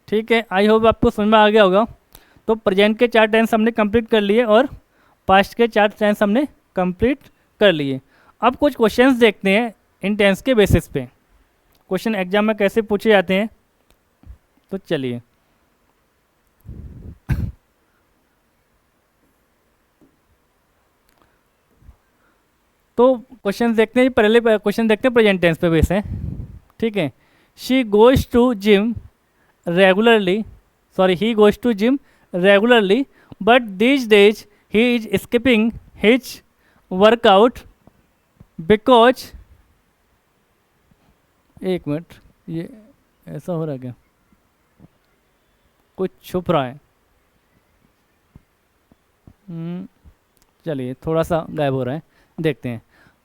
ठीक है, आई होप आपको समझ में आ गया होगा। तो प्रेजेंट के 4 टेंस हमने कंप्लीट कर लिए और पास्ट के 4 टेंस हमने कंप्लीट कर लिए। अब कुछ क्वेश्चंस देखते हैं इन टेंस के बेसिस पे, क्वेश्चन एग्जाम में कैसे पूछे जाते हैं। तो चलिए तो क्वेश्चन देखते हैं, पहले क्वेश्चन देखते हैं प्रेजेंट टेंस पे बेस है, ठीक है। She goes to gym regularly, sorry he goes to gym regularly, but these days he is skipping his workout because, एक मिनट, ये ऐसा हो रहा है क्या, कुछ छुप रहा है। चलिए थोड़ा सा गायब हो रहा है, देखते हैं।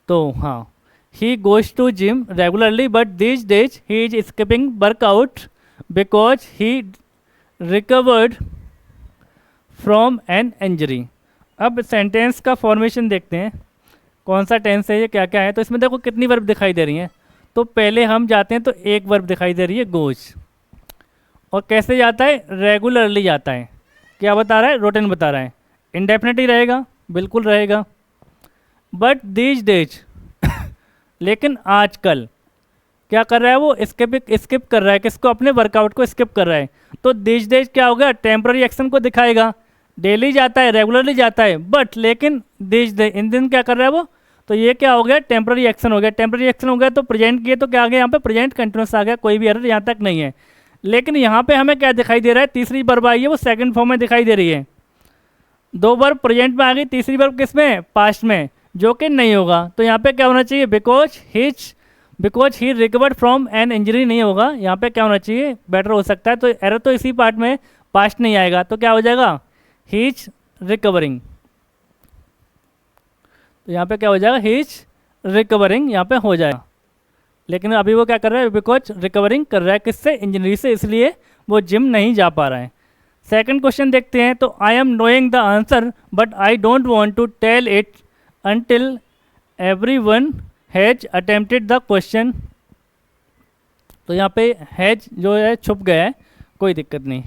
तो हाँ, he goes to gym regularly but these days he is skipping workout because he recovered from an injury. अब सेंटेंस का फॉर्मेशन देखते हैं, कौन सा टेंस है ये, क्या क्या है। तो इसमें देखो कितनी वर्ब दिखाई दे रही हैं। तो पहले हम जाते हैं तो एक वर्ब दिखाई दे रही है गोज, और कैसे जाता है, रेगुलरली जाता है। क्या बता रहा है, रोटेन बता रहा है। इंडेफिनिट ही रहेगा, बिल्कुल रहेगा। बट दीज डेज लेकिन आजकल क्या कर रहा है वो, स्किप कर रहा है, किसको, अपने वर्कआउट को स्किप कर रहा है। तो दीज डेज क्या होगा, टेम्पररी एक्शन को दिखाएगा। डेली जाता है, रेगुलरली जाता है, बट लेकिन दीज डे, इन दिन क्या कर रहा है वो, तो ये क्या हो गया, टेम्पररी एक्शन हो गया। टेम्पररी एक्शन हो गया तो प्रेजेंट किए तो क्या आ गया यहाँ पे, प्रेजेंट कंटिन्यूस आ गया, कोई भी एरर यहाँ तक नहीं है। लेकिन यहाँ पे हमें क्या दिखाई दे रहा है, तीसरी वर्ब आई है वो सेकंड फॉर्म में दिखाई दे रही है। दो वर्ब प्रेजेंट में आ गई, तीसरी वर्ब किस में, पास्ट में, जो कि नहीं होगा। तो यहाँ पे क्या होना चाहिए, because he recovered from an injury नहीं होगा, यहाँ पे क्या होना चाहिए, बेटर हो सकता है। तो एरर तो इसी पार्ट में, पास्ट नहीं आएगा, तो क्या हो जाएगा, ही इज रिकवरिंग। तो यहाँ पे क्या हो जाएगा, ही इज रिकवरिंग यहाँ पे हो जाएगा। लेकिन अभी वो क्या कर रहा है, बिकॉज रिकवरिंग कर रहा है, किससे, इंजरी से, इसलिए वो जिम नहीं जा पा रहा है। सेकंड क्वेश्चन देखते हैं। तो I am knowing the answer but I don't want to tell it until everyone has attempted the question. तो यहाँ पे हैज जो है छुप गया है, कोई दिक्कत नहीं।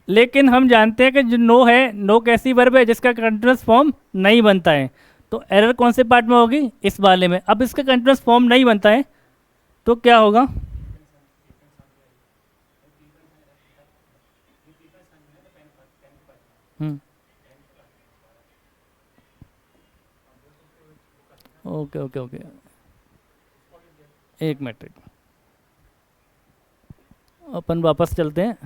लेकिन हम जानते हैं कि जो नो है, नो कैसी वर्ब है जिसका कंटिन्यूअस फॉर्म नहीं बनता है। तो एरर कौन से पार्ट में होगी, इस वाले में। अब इसका कंटिन्यूअस फॉर्म नहीं बनता है तो क्या होगा, ओके ओके ओके, एक मिनट, अपन वापस चलते हैं।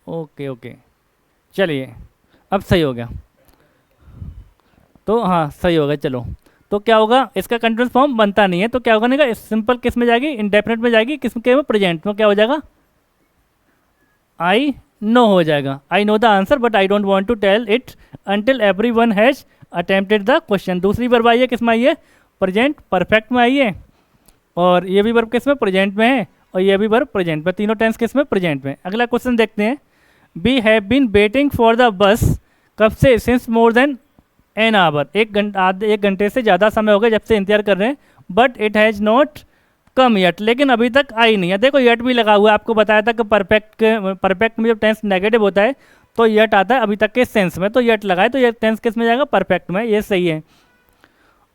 ओके ओके, चलिए अब सही हो गया। तो हाँ सही हो गया, चलो। तो क्या होगा, इसका कंटिन्यूअस फॉर्म बनता नहीं है, तो क्या होगा, नहीं, सिंपल किस में जाएगी, इंडेफिनिट में जाएगी, किस में, प्रेजेंट में। क्या हो जाएगा, आई नो हो जाएगा। I know the answer but I don't want to tell it until everyone has attempted the question. दूसरी वर्ब आई है, किस में आई है, प्रेजेंट परफेक्ट में आई है, और ये भी वर्ब किस में, प्रेजेंट में है, और ये भी वर्ब प्रेजेंट में, तीनों टेंस किस में, प्रेजेंट में। अगला क्वेश्चन देखते हैं। We have been waiting for the bus, कब से, since more than an hour, एक घंटे से ज़्यादा समय हो गया जब से इंतजार कर रहे हैं। But it has not come yet, लेकिन अभी तक आई नहीं है। देखो यट भी लगा हुआ है, आपको बताया था कि परफेक्ट में जब टेंस नेगेटिव होता है तो यट आता है अभी तक के सेंस में, तो यट लगाए, तो ये टेंस किस में जाएगा, परफेक्ट में, ये सही है।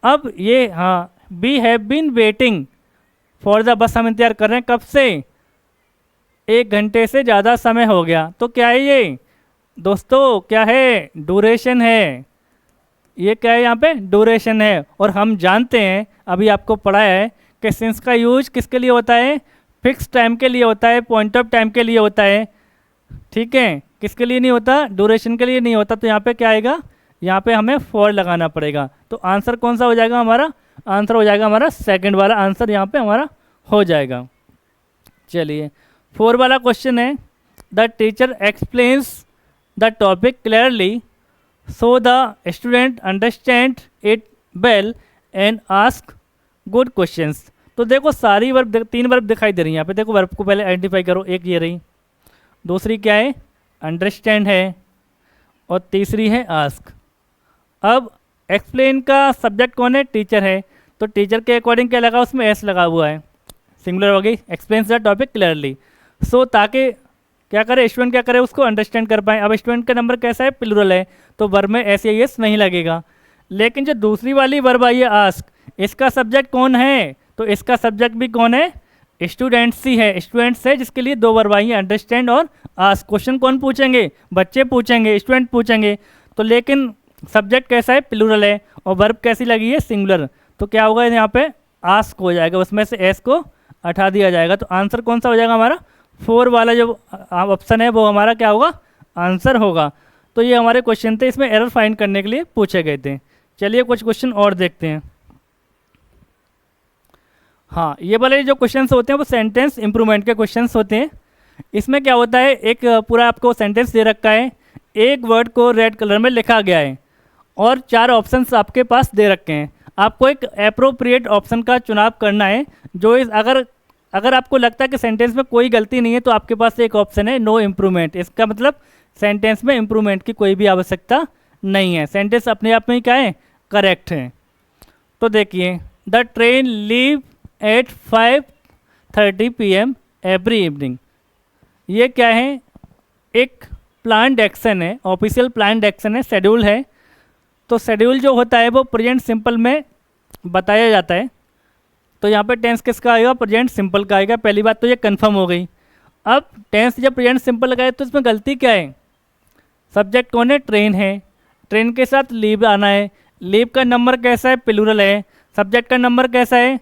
अब ये हाँ, we have been waiting for the bus, हम इंतजार कर रहे हैं कब से, एक घंटे से ज़्यादा समय हो गया। तो क्या है ये दोस्तों, क्या है, ड्यूरेशन है। ये क्या है, यहाँ पे ड्यूरेशन है। और हम जानते हैं, अभी आपको पढ़ाया है कि सिंस का यूज किसके लिए होता है, फिक्स टाइम के लिए होता है, पॉइंट ऑफ टाइम के लिए होता है, ठीक है, किसके लिए नहीं होता, ड्यूरेशन के लिए नहीं होता। तो यहाँ पे क्या आएगा, यहाँ पे हमें फॉर लगाना पड़ेगा। तो आंसर कौन सा हो जाएगा हमारा, आंसर हो जाएगा हमारा सेकंड वाला आंसर यहाँ पे हमारा हो जाएगा। चलिए 4 वाला क्वेश्चन है। The teacher explains the topic clearly so the student understand it well and ask good questions। तो देखो सारी वर्ब, 3 वर्ब दिखाई दे रही हैं यहाँ पे। देखो वर्ब को पहले आइडेंटिफाई करो, एक ये रही, दूसरी क्या है, अंडरस्टैंड है, और तीसरी है आस्क। अब एक्सप्लेन का सब्जेक्ट कौन है, टीचर है, तो टीचर के अकॉर्डिंग क्या लगा, उसमें एस लगा हुआ है, सिंगुलर हो गई, एक्सप्लेन्स द टॉपिक क्लियरली। सो ताकि क्या करे, स्टूडेंट क्या करे, उसको अंडरस्टैंड कर पाए। अब स्टूडेंट का नंबर कैसा है, प्लूरल है, तो वर्ब में एस या एस नहीं लगेगा। लेकिन जो दूसरी वाली वर्ब आई है आस्क, इसका सब्जेक्ट कौन है, तो इसका सब्जेक्ट भी कौन है, स्टूडेंट्स ही है, स्टूडेंट्स है जिसके लिए दो वर्ब आई हैं, अंडरस्टैंड और आस्क। क्वेश्चन कौन पूछेंगे? बच्चे पूछेंगे, स्टूडेंट पूछेंगे। तो लेकिन सब्जेक्ट कैसा है? प्लूरल है, और वर्ब कैसी लगी है? सिंगुलर। तो क्या होगा यहाँ पे? आस्क हो जाएगा, उसमें से एस को हटा दिया जाएगा। तो आंसर कौन सा हो जाएगा हमारा? 4 वाला जो ऑप्शन है वो हमारा क्या होगा? आंसर होगा। तो ये हमारे क्वेश्चन थे, इसमें एरर फाइंड करने के लिए पूछे गए थे। चलिए कुछ क्वेश्चन और देखते हैं। हाँ, ये वाले जो क्वेश्चंस होते हैं वो सेंटेंस इंप्रूवमेंट के क्वेश्चंस होते हैं। इसमें क्या होता है, एक पूरा आपको सेंटेंस दे रखा है, एक वर्ड को रेड कलर में लिखा गया है और 4 ऑप्शंस आपके पास दे रखे हैं। आपको एक एप्रोप्रिएट ऑप्शन का चुनाव करना है। जो इस अगर आपको लगता है कि सेंटेंस में कोई गलती नहीं है तो आपके पास एक ऑप्शन है नो इम्प्रूवमेंट। इसका मतलब सेंटेंस में इम्प्रूवमेंट की कोई भी आवश्यकता नहीं है, सेंटेंस अपने आप में ही क्या है? करेक्ट है। तो देखिए, the train leave at 5:30 PM every evening. ये क्या है? एक प्लान्ड एक्शन है, ऑफिशियल प्लान्ड एक्शन है, शेड्यूल है। तो शेड्यूल जो होता है वो प्रेजेंट सिंपल में बताया जाता है। तो यहाँ पे टेंस किसका आएगा? प्रेजेंट सिंपल का आएगा। पहली बात तो ये कंफर्म हो गई। अब टेंस जब प्रेजेंट सिंपल लगाए तो इसमें गलती क्या है? सब्जेक्ट कौन है? ट्रेन है, ट्रेन के साथ लीव आना है। लीव का नंबर कैसा है? प्लूरल है। सब्जेक्ट का नंबर कैसा है?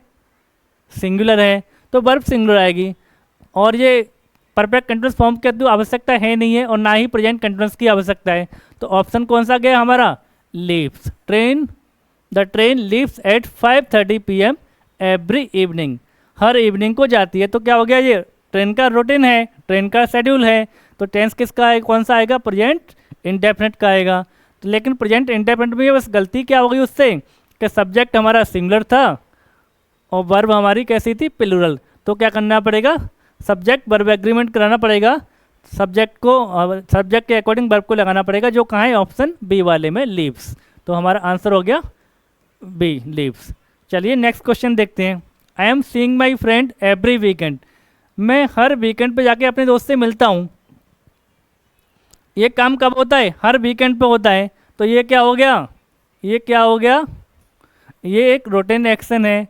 सिंगुलर है, तो वर्ब सिंगुलर आएगी। और ये परफेक्ट कंटीन्यूअस फॉर्म की तो आवश्यकता है नहीं है, और ना ही प्रेजेंट कंटीन्यूअस की आवश्यकता है। तो ऑप्शन कौन सा गया हमारा? Leaves. Train, the train leaves eight 5:30 PM every evening. Her evening को जाती है। तो क्या हो गया? ये ट्रेन का रूटीन है, ट्रेन का शेड्यूल है। तो टेंस किसका है? कौन सा आएगा? प्रेजेंट इंडेफिनिट का आएगा। तो लेकिन प्रेजेंट इंडेफिनिट में बस गलती क्या हो गई उससे कि सब्जेक्ट हमारा सिंगुलर था और वर्ब हमारी कैसी थी? प्लूरल। तो क्या करना पड़ेगा? सब्जेक्ट वर्ब एग्रीमेंट कराना पड़ेगा। सब्जेक्ट के अकॉर्डिंग वर्ब को लगाना पड़ेगा, जो कहाँ है? ऑप्शन बी वाले में, लीव्स। तो हमारा आंसर हो गया बी, लीव्स। चलिए नेक्स्ट क्वेश्चन देखते हैं। I am seeing my friend every weekend. मैं हर वीकेंड पे जाके अपने दोस्त से मिलता हूँ। ये काम कब होता है? हर वीकेंड पे होता है। तो ये क्या हो गया? ये क्या हो गया? ये एक रूटीन एक्शन है।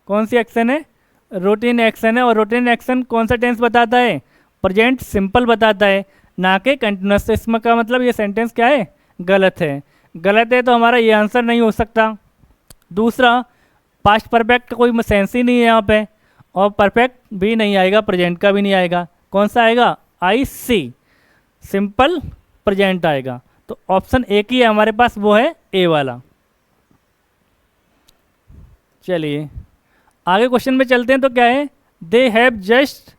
कौन सी एक्शन है? रूटीन एक्शन है। और रूटीन एक्शन कौन सा टेंस बताता है? प्रेजेंट सिंपल बताता है, ना कि कंटिन्यूअस। इसमें का मतलब ये सेंटेंस क्या है? गलत है। गलत है तो हमारा ये आंसर नहीं हो सकता। दूसरा, पास्ट परफेक्ट का कोई सेंस ही नहीं है यहाँ पे, और परफेक्ट भी नहीं आएगा, प्रेजेंट का भी नहीं आएगा। कौन सा आएगा? आई सी, सिंपल प्रेजेंट आएगा। तो ऑप्शन एक ही है हमारे पास, वो है ए वाला। चलिए आगे क्वेश्चन में चलते हैं। तो क्या है? They have just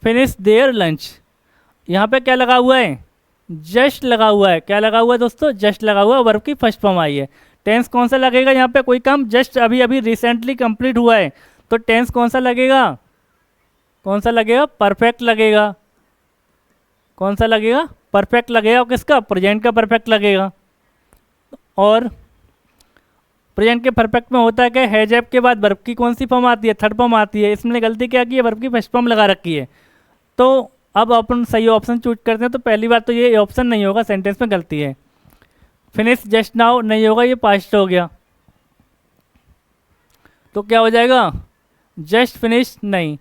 finish there lunch. यहाँ पे क्या लगा हुआ है? जस्ट लगा हुआ है। क्या लगा हुआ है दोस्तों? जस्ट लगा हुआ है। वर्ब की फर्स्ट फॉर्म आई है। टेंस कौन सा लगेगा यहाँ पे? कोई काम जस्ट अभी अभी रिसेंटली कंप्लीट हुआ है, तो टेंस कौन सा लगेगा? कौन सा लगेगा? परफेक्ट लगेगा। कौन सा लगेगा? परफेक्ट लगेगा। और किसका? प्रेजेंट का परफेक्ट लगेगा। और प्रेजेंट के परफेक्ट में होता है कि हैज हैव के बाद वर्ब की कौन सी फॉर्म आती है? थर्ड फॉर्म आती है। इसमें गलती क्या की है? वर्ब की फर्स्ट फॉर्म लगा रखी है। तो अब अपन सही ऑप्शन चूज करते हैं। तो पहली बात तो ये ऑप्शन नहीं होगा, सेंटेंस में गलती है। फिनिश जस्ट नाउ नहीं होगा, ये पास्ट हो गया। तो क्या हो जाएगा? जस्ट फिनिश नहीं।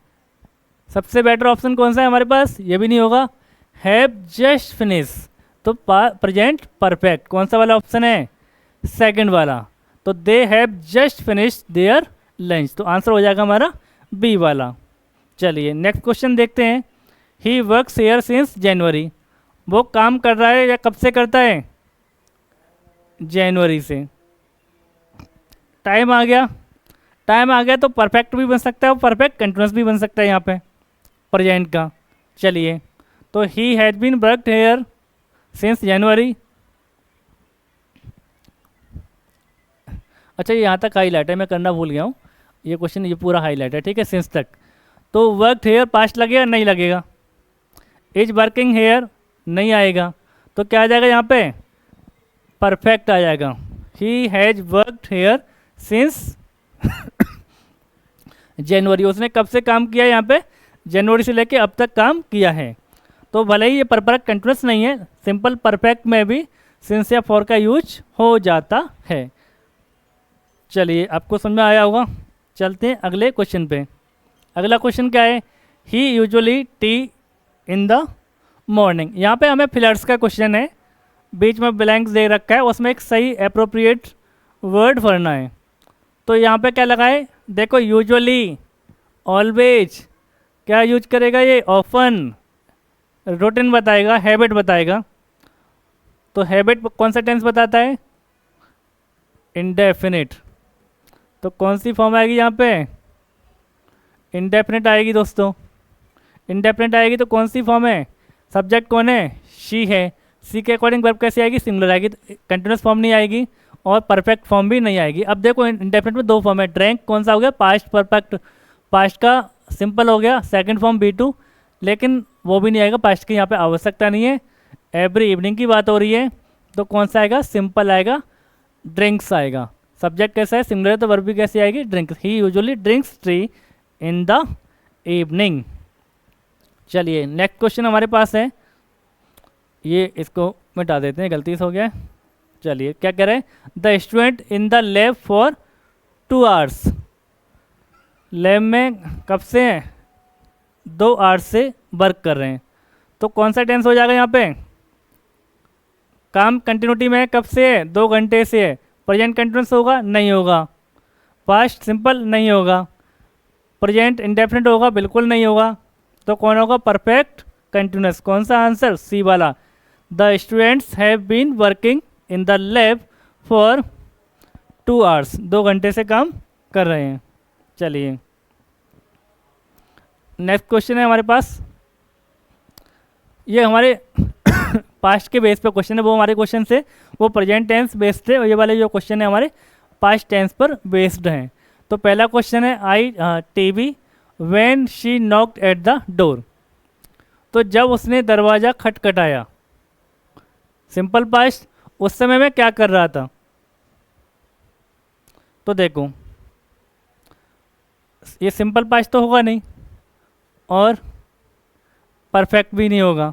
सबसे बेटर ऑप्शन कौन सा है हमारे पास? ये भी नहीं होगा। हैव जस्ट फिनिश, तो प्रेजेंट परफेक्ट कौन सा वाला ऑप्शन है? सेकंड वाला। तो they have just finish there lunch, तो आंसर हो जाएगा हमारा बी वाला। चलिए नेक्स्ट क्वेश्चन देखते हैं। ही वर्क्स हेयर सिंस जनवरी। वो काम कर रहा है या कब से करता है? जनवरी से। टाइम आ गया, टाइम आ गया तो परफेक्ट भी बन सकता है और परफेक्ट कंटिन्यूअस भी बन सकता है यहाँ पे प्रेजेंट का। चलिए, तो he has been worked here since January. अच्छा, ये यहाँ तक हाईलाइट है, मैं करना भूल गया हूँ। ये क्वेश्चन ये पूरा हाईलाइट है, ठीक है, सिंस तक। तो वर्कड हेयर पास्ट लगेगा? नहीं लगेगा। इज वर्किंग हेयर नहीं आएगा। तो क्या आ जाएगा यहाँ पे? परफेक्ट आ जाएगा। He has worked here since जनवरी। उसने कब से काम किया है यहाँ पे? जनवरी से लेके अब तक काम किया है। तो भले ही ये परफेक्ट कंटिन्यूअस नहीं है, सिंपल परफेक्ट में भी सिंस या फॉर का यूज हो जाता है। चलिए, आपको समझ में आया होगा। चलते हैं अगले क्वेश्चन पे। अगला क्वेश्चन क्या है, he usually tea in the morning. यहाँ पे हमें फिलर्स का क्वेश्चन है, बीच में ब्लैंक्स दे रखा है, उसमें एक सही अप्रोप्रिएट वर्ड भरना है। तो यहाँ पे क्या लगाए, देखो यूजुअली, ऑलवेज, क्या यूज करेगा ये, ऑफन, रूटीन बताएगा, हैबिट बताएगा। तो हैबिट कौन सा टेंस बताता है, इंडेफिनिट। तो कौन सी फॉर्म आएगी यहाँ पे, इंडेफिनिट आएगी दोस्तों। इंडेफिनिट आएगी तो कौन सी फॉर्म है, सब्जेक्ट कौन है, शी है, सी के अकॉर्डिंग वर्ब कैसे आएगी, सिंगुलर आएगी, कंटिन्यूस फॉर्म नहीं आएगी और परफेक्ट फॉर्म भी नहीं आएगी। अब देखो इंडेफिनिट में दो फॉर्म है, ड्रैंक कौन सा हो गया, पास्ट परफेक्ट, पास्ट का सिंपल हो गया, सेकंड फॉर्म B2, लेकिन वो भी नहीं आएगा, पास्ट की यहाँ पे आवश्यकता नहीं है, एवरी इवनिंग की बात हो रही है। तो कौन सा आएगा, सिंपल आएगा, ड्रिंक्स आएगा। सब्जेक्ट कैसा है, सिंगुलर है, तो वर्ब भी कैसी आएगी, drinks. He usually drinks T in the evening. चलिए नेक्स्ट क्वेश्चन हमारे पास है, ये इसको मिटा देते हैं, गलती से हो गया। चलिए क्या कह रहे हैं, the student in the lab for 2 hours. Lab में कब से हैं, 2 आवर्स से वर्क कर रहे हैं। तो कौन सा टेंस हो जाएगा यहाँ पे, काम कंटिन्यूटी में है, कब से है, 2 घंटे से है। प्रेजेंट कंटिन्यूस होगा, नहीं होगा। पास्ट सिंपल नहीं होगा। प्रेजेंट इंडेफिनिट होगा, बिल्कुल नहीं होगा। तो कौन होगा, परफेक्ट कंटिन्यूस। कौन सा आंसर, सी वाला। The students have been working in the lab for 2 hours, 2 घंटे से काम कर रहे हैं। चलिए नेक्स्ट क्वेश्चन है हमारे पास, ये हमारे पास्ट के बेस पे क्वेश्चन है, वो हमारे क्वेश्चन से वो प्रेजेंट टेंस बेस्ड है और ये वाले जो क्वेश्चन है हमारे पास्ट टेंस पर बेस्ड हैं। तो पहला क्वेश्चन है, I TV when she knocked at the door. तो जब उसने दरवाज़ा खटखटाया, सिंपल पास्ट, उस समय मैं क्या कर रहा था। तो देखो ये सिंपल पास्ट तो होगा नहीं और परफेक्ट भी नहीं होगा।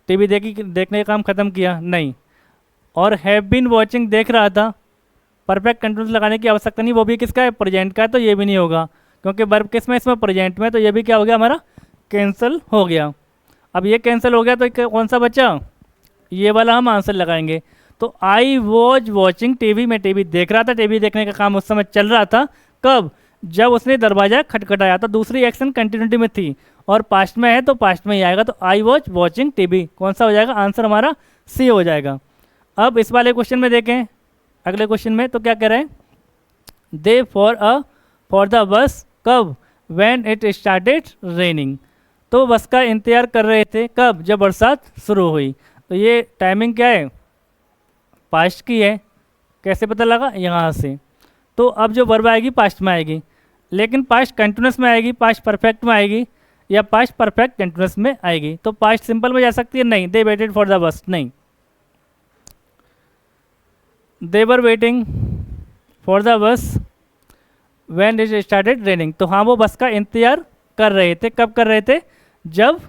टीवी देखने का काम ख़त्म किया, नहीं। और हैव बीन वॉचिंग, देख रहा था, परफेक्ट कंटिन्यूस लगाने की आवश्यकता नहीं, वो भी किसका है, प्रेजेंट का है, तो ये भी नहीं होगा क्योंकि वर्ब किस में, इसमें प्रेजेंट में, तो ये भी क्या हो गया हमारा, कैंसिल हो गया। अब ये कैंसिल हो गया तो कौन सा बचा, ये वाला हम आंसर लगाएंगे। तो आई वॉज वॉचिंग टीवी, मैं टीवी देख रहा था, टीवी देखने का काम उस समय चल रहा था, कब, जब उसने दरवाज़ा खटखटाया। तो दूसरी एक्शन कंटिन्यूटी में थी और पास्ट में है तो पास्ट में ही आएगा। तो आई वॉज वॉचिंग टीवी कौन सा हो जाएगा, आंसर हमारा सी हो जाएगा। अब इस वाले क्वेश्चन में देखें, अगले क्वेश्चन में तो क्या कह रहे हैं, दे फॉर द बस, कब, व्हेन इट स्टार्टेड रेनिंग। तो बस का इंतज़ार कर रहे थे, कब, जब बरसात शुरू हुई। तो ये टाइमिंग क्या है, पास्ट की है, कैसे पता लगा, यहाँ से। तो अब जो वर्ब आएगी पास्ट में आएगी, लेकिन पास्ट कंटिन्यूस में आएगी, पास्ट परफेक्ट में आएगी या पास्ट परफेक्ट कंटिन्यूस में आएगी। तो पास्ट सिंपल में जा सकती है, नहीं। They waited for the bus, नहीं। They were waiting for the bus when it started raining. तो हाँ, वो बस का इंतजार कर रहे थे, कब कर रहे थे, जब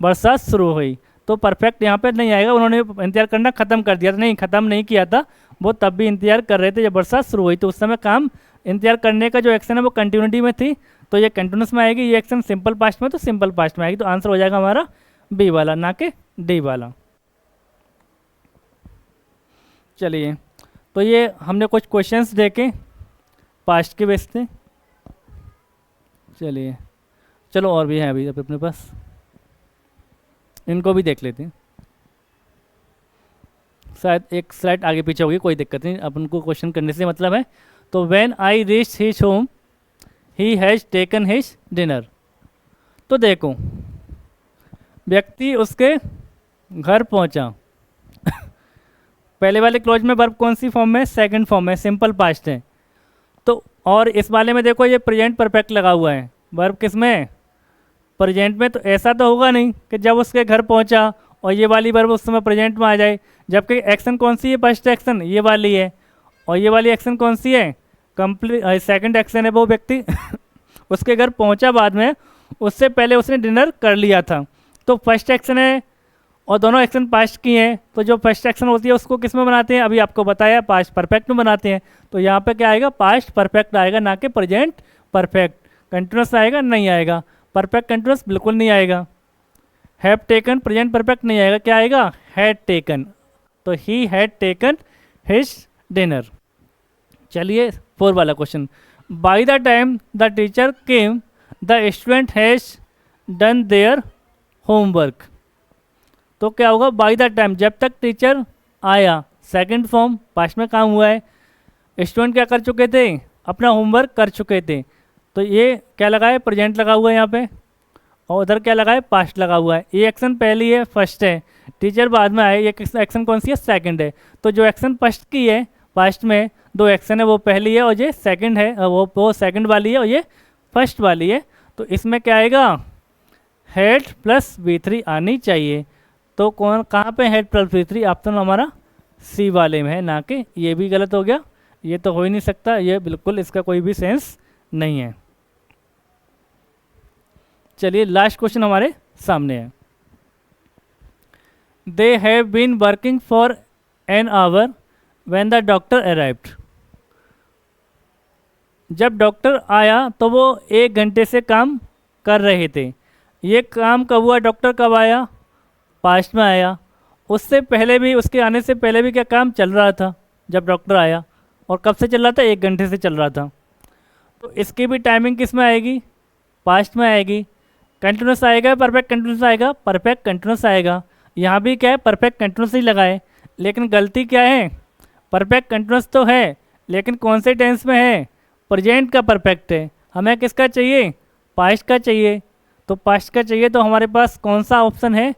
बरसात शुरू हुई। तो परफेक्ट यहाँ पे नहीं आएगा, उन्होंने इंतजार करना ख़त्म कर दिया था, नहीं, ख़त्म नहीं किया था, वो तब भी इंतजार कर रहे थे जब बरसात शुरू हुई। तो उस समय काम, इंतजार करने का जो एक्शन है वो कंटिन्यूटी में थी, तो ये कंटिन्यूस में आएगी। ये एक्शन सिंपल पास्ट में, तो सिंपल पास्ट में आएगी। तो आंसर हो जाएगा हमारा बी वाला, ना कि डी वाला। चलिए, तो ये हमने कुछ क्वेश्चंस देखे पास्ट के बेस पे। चलिए, चलो और भी हैं अभी अपने पास, इनको भी देख लेते हैं। शायद एक स्लाइड आगे पीछे होगी, कोई दिक्कत नहीं, अपन को क्वेश्चन करने से मतलब है। तो when I reach his home he has taken his dinner. तो देखो, व्यक्ति उसके घर पहुंचा पहले वाले क्लोज में वर्ब कौन सी फॉर्म में, सेकंड फॉर्म में, सिंपल पास्ट है। तो और इस वाले में देखो ये प्रेजेंट परफेक्ट लगा हुआ है, वर्ब किस में, प्रेजेंट में। तो ऐसा तो होगा नहीं कि जब उसके घर पहुंचा और ये वाली वर्ब उस समय प्रेजेंट में आ जाए, जबकि एक्शन कौन सी है, फर्स्ट एक्शन ये वाली है, और ये वाली एक्शन कौन सी है, कंप्लीट सेकंड एक्शन है। वो व्यक्ति उसके घर पहुंचा बाद में, उससे पहले उसने डिनर कर लिया था। तो फर्स्ट एक्शन है और दोनों एक्शन पास्ट की हैं, तो जो फर्स्ट एक्शन होती है उसको किस में बनाते हैं, अभी आपको बताया, पास्ट परफेक्ट में बनाते हैं। तो यहाँ पे क्या आएगा, पास्ट परफेक्ट आएगा, ना कि प्रेजेंट परफेक्ट कंटिन्यूस आएगा, नहीं आएगा। परफेक्ट कंटिन्यूस बिल्कुल नहीं आएगा। हैव टेकन प्रेजेंट परफेक्ट नहीं आएगा, क्या आएगा? Had taken. तो he had taken his dinner. चलिए 4 वाला question, by the time the teacher came the student has done their homework. तो क्या होगा? बाय द टाइम, जब तक टीचर आया, सेकंड फॉर्म पास्ट में काम हुआ है, स्टूडेंट क्या कर चुके थे? अपना होमवर्क कर चुके थे। तो ये क्या लगा है? प्रेजेंट लगा हुआ है यहाँ पे, और उधर क्या लगा है? पास्ट लगा हुआ है। ये एक्शन पहली है, फर्स्ट है, टीचर बाद में आए, ये एक्शन कौन सी है? सेकंड है। तो जो एक्शन फर्स्ट की है, पास्ट में 2 एक्शन है, वो पहली है और ये सेकंड है, वो सेकंड वाली है और ये फर्स्ट वाली है। तो इसमें क्या आएगा? हेड प्लस V3 आनी चाहिए। तो कौन कहाँ पे हेड प्लस V3? ऑप्शन हमारा सी वाले में है, ना कि ये भी गलत हो गया। ये तो हो ही नहीं सकता, ये बिल्कुल इसका कोई भी सेंस नहीं है। चलिए लास्ट क्वेश्चन हमारे सामने है। They have been working for an hour when the doctor arrived. जब डॉक्टर आया तो वो 1 घंटे से काम कर रहे थे। ये काम कब हुआ? डॉक्टर कब आया? पास्ट में आया। उससे पहले भी, उसके आने से पहले भी क्या काम चल रहा था जब डॉक्टर आया? और कब से चल रहा था? 1 घंटे से चल रहा था। तो इसकी भी टाइमिंग किस में आएगी? पास्ट में आएगी। कंटिन्यूस आएगा, परफेक्ट कंटिन्यूस आएगा? परफेक्ट कंटिन्यूस आएगा। यहाँ भी क्या है? परफेक्ट कंटिन्यूस ही लगाए, लेकिन गलती क्या है? परफेक्ट कंटिन्यूस तो है, लेकिन कौन से टेंस में है? प्रेजेंट का परफेक्ट है। हमें किसका चाहिए? पास्ट का चाहिए। तो पास्ट का चाहिए तो हमारे पास कौन सा ऑप्शन है?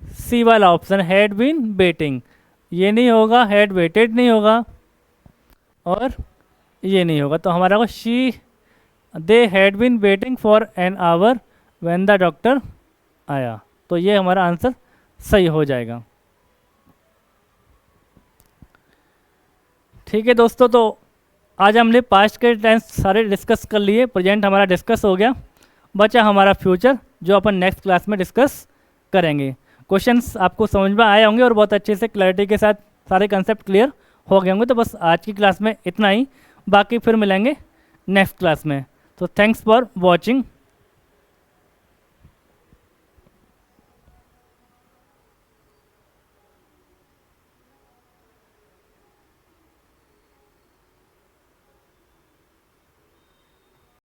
सी वाला ऑप्शन, हैड बीन वेटिंग। ये नहीं होगा, हैड वेटेड नहीं होगा, और ये नहीं होगा। तो हमारा को she, they had been waiting for an hour when the doctor आया। तो ये हमारा आंसर सही हो जाएगा। ठीक है दोस्तों, तो आज हमने पास्ट के टेंस सारे डिस्कस कर लिए, प्रेजेंट हमारा डिस्कस हो गया, बचा हमारा फ्यूचर जो अपन नेक्स्ट क्लास में डिस्कस करेंगे। क्वेश्चंस आपको समझ में आए होंगे और बहुत अच्छे से क्लैरिटी के साथ सारे कंसेप्ट क्लियर हो गए होंगे। तो बस आज की क्लास में इतना ही, बाकी फिर मिलेंगे नेक्स्ट क्लास में। तो थैंक्स फॉर वॉचिंग।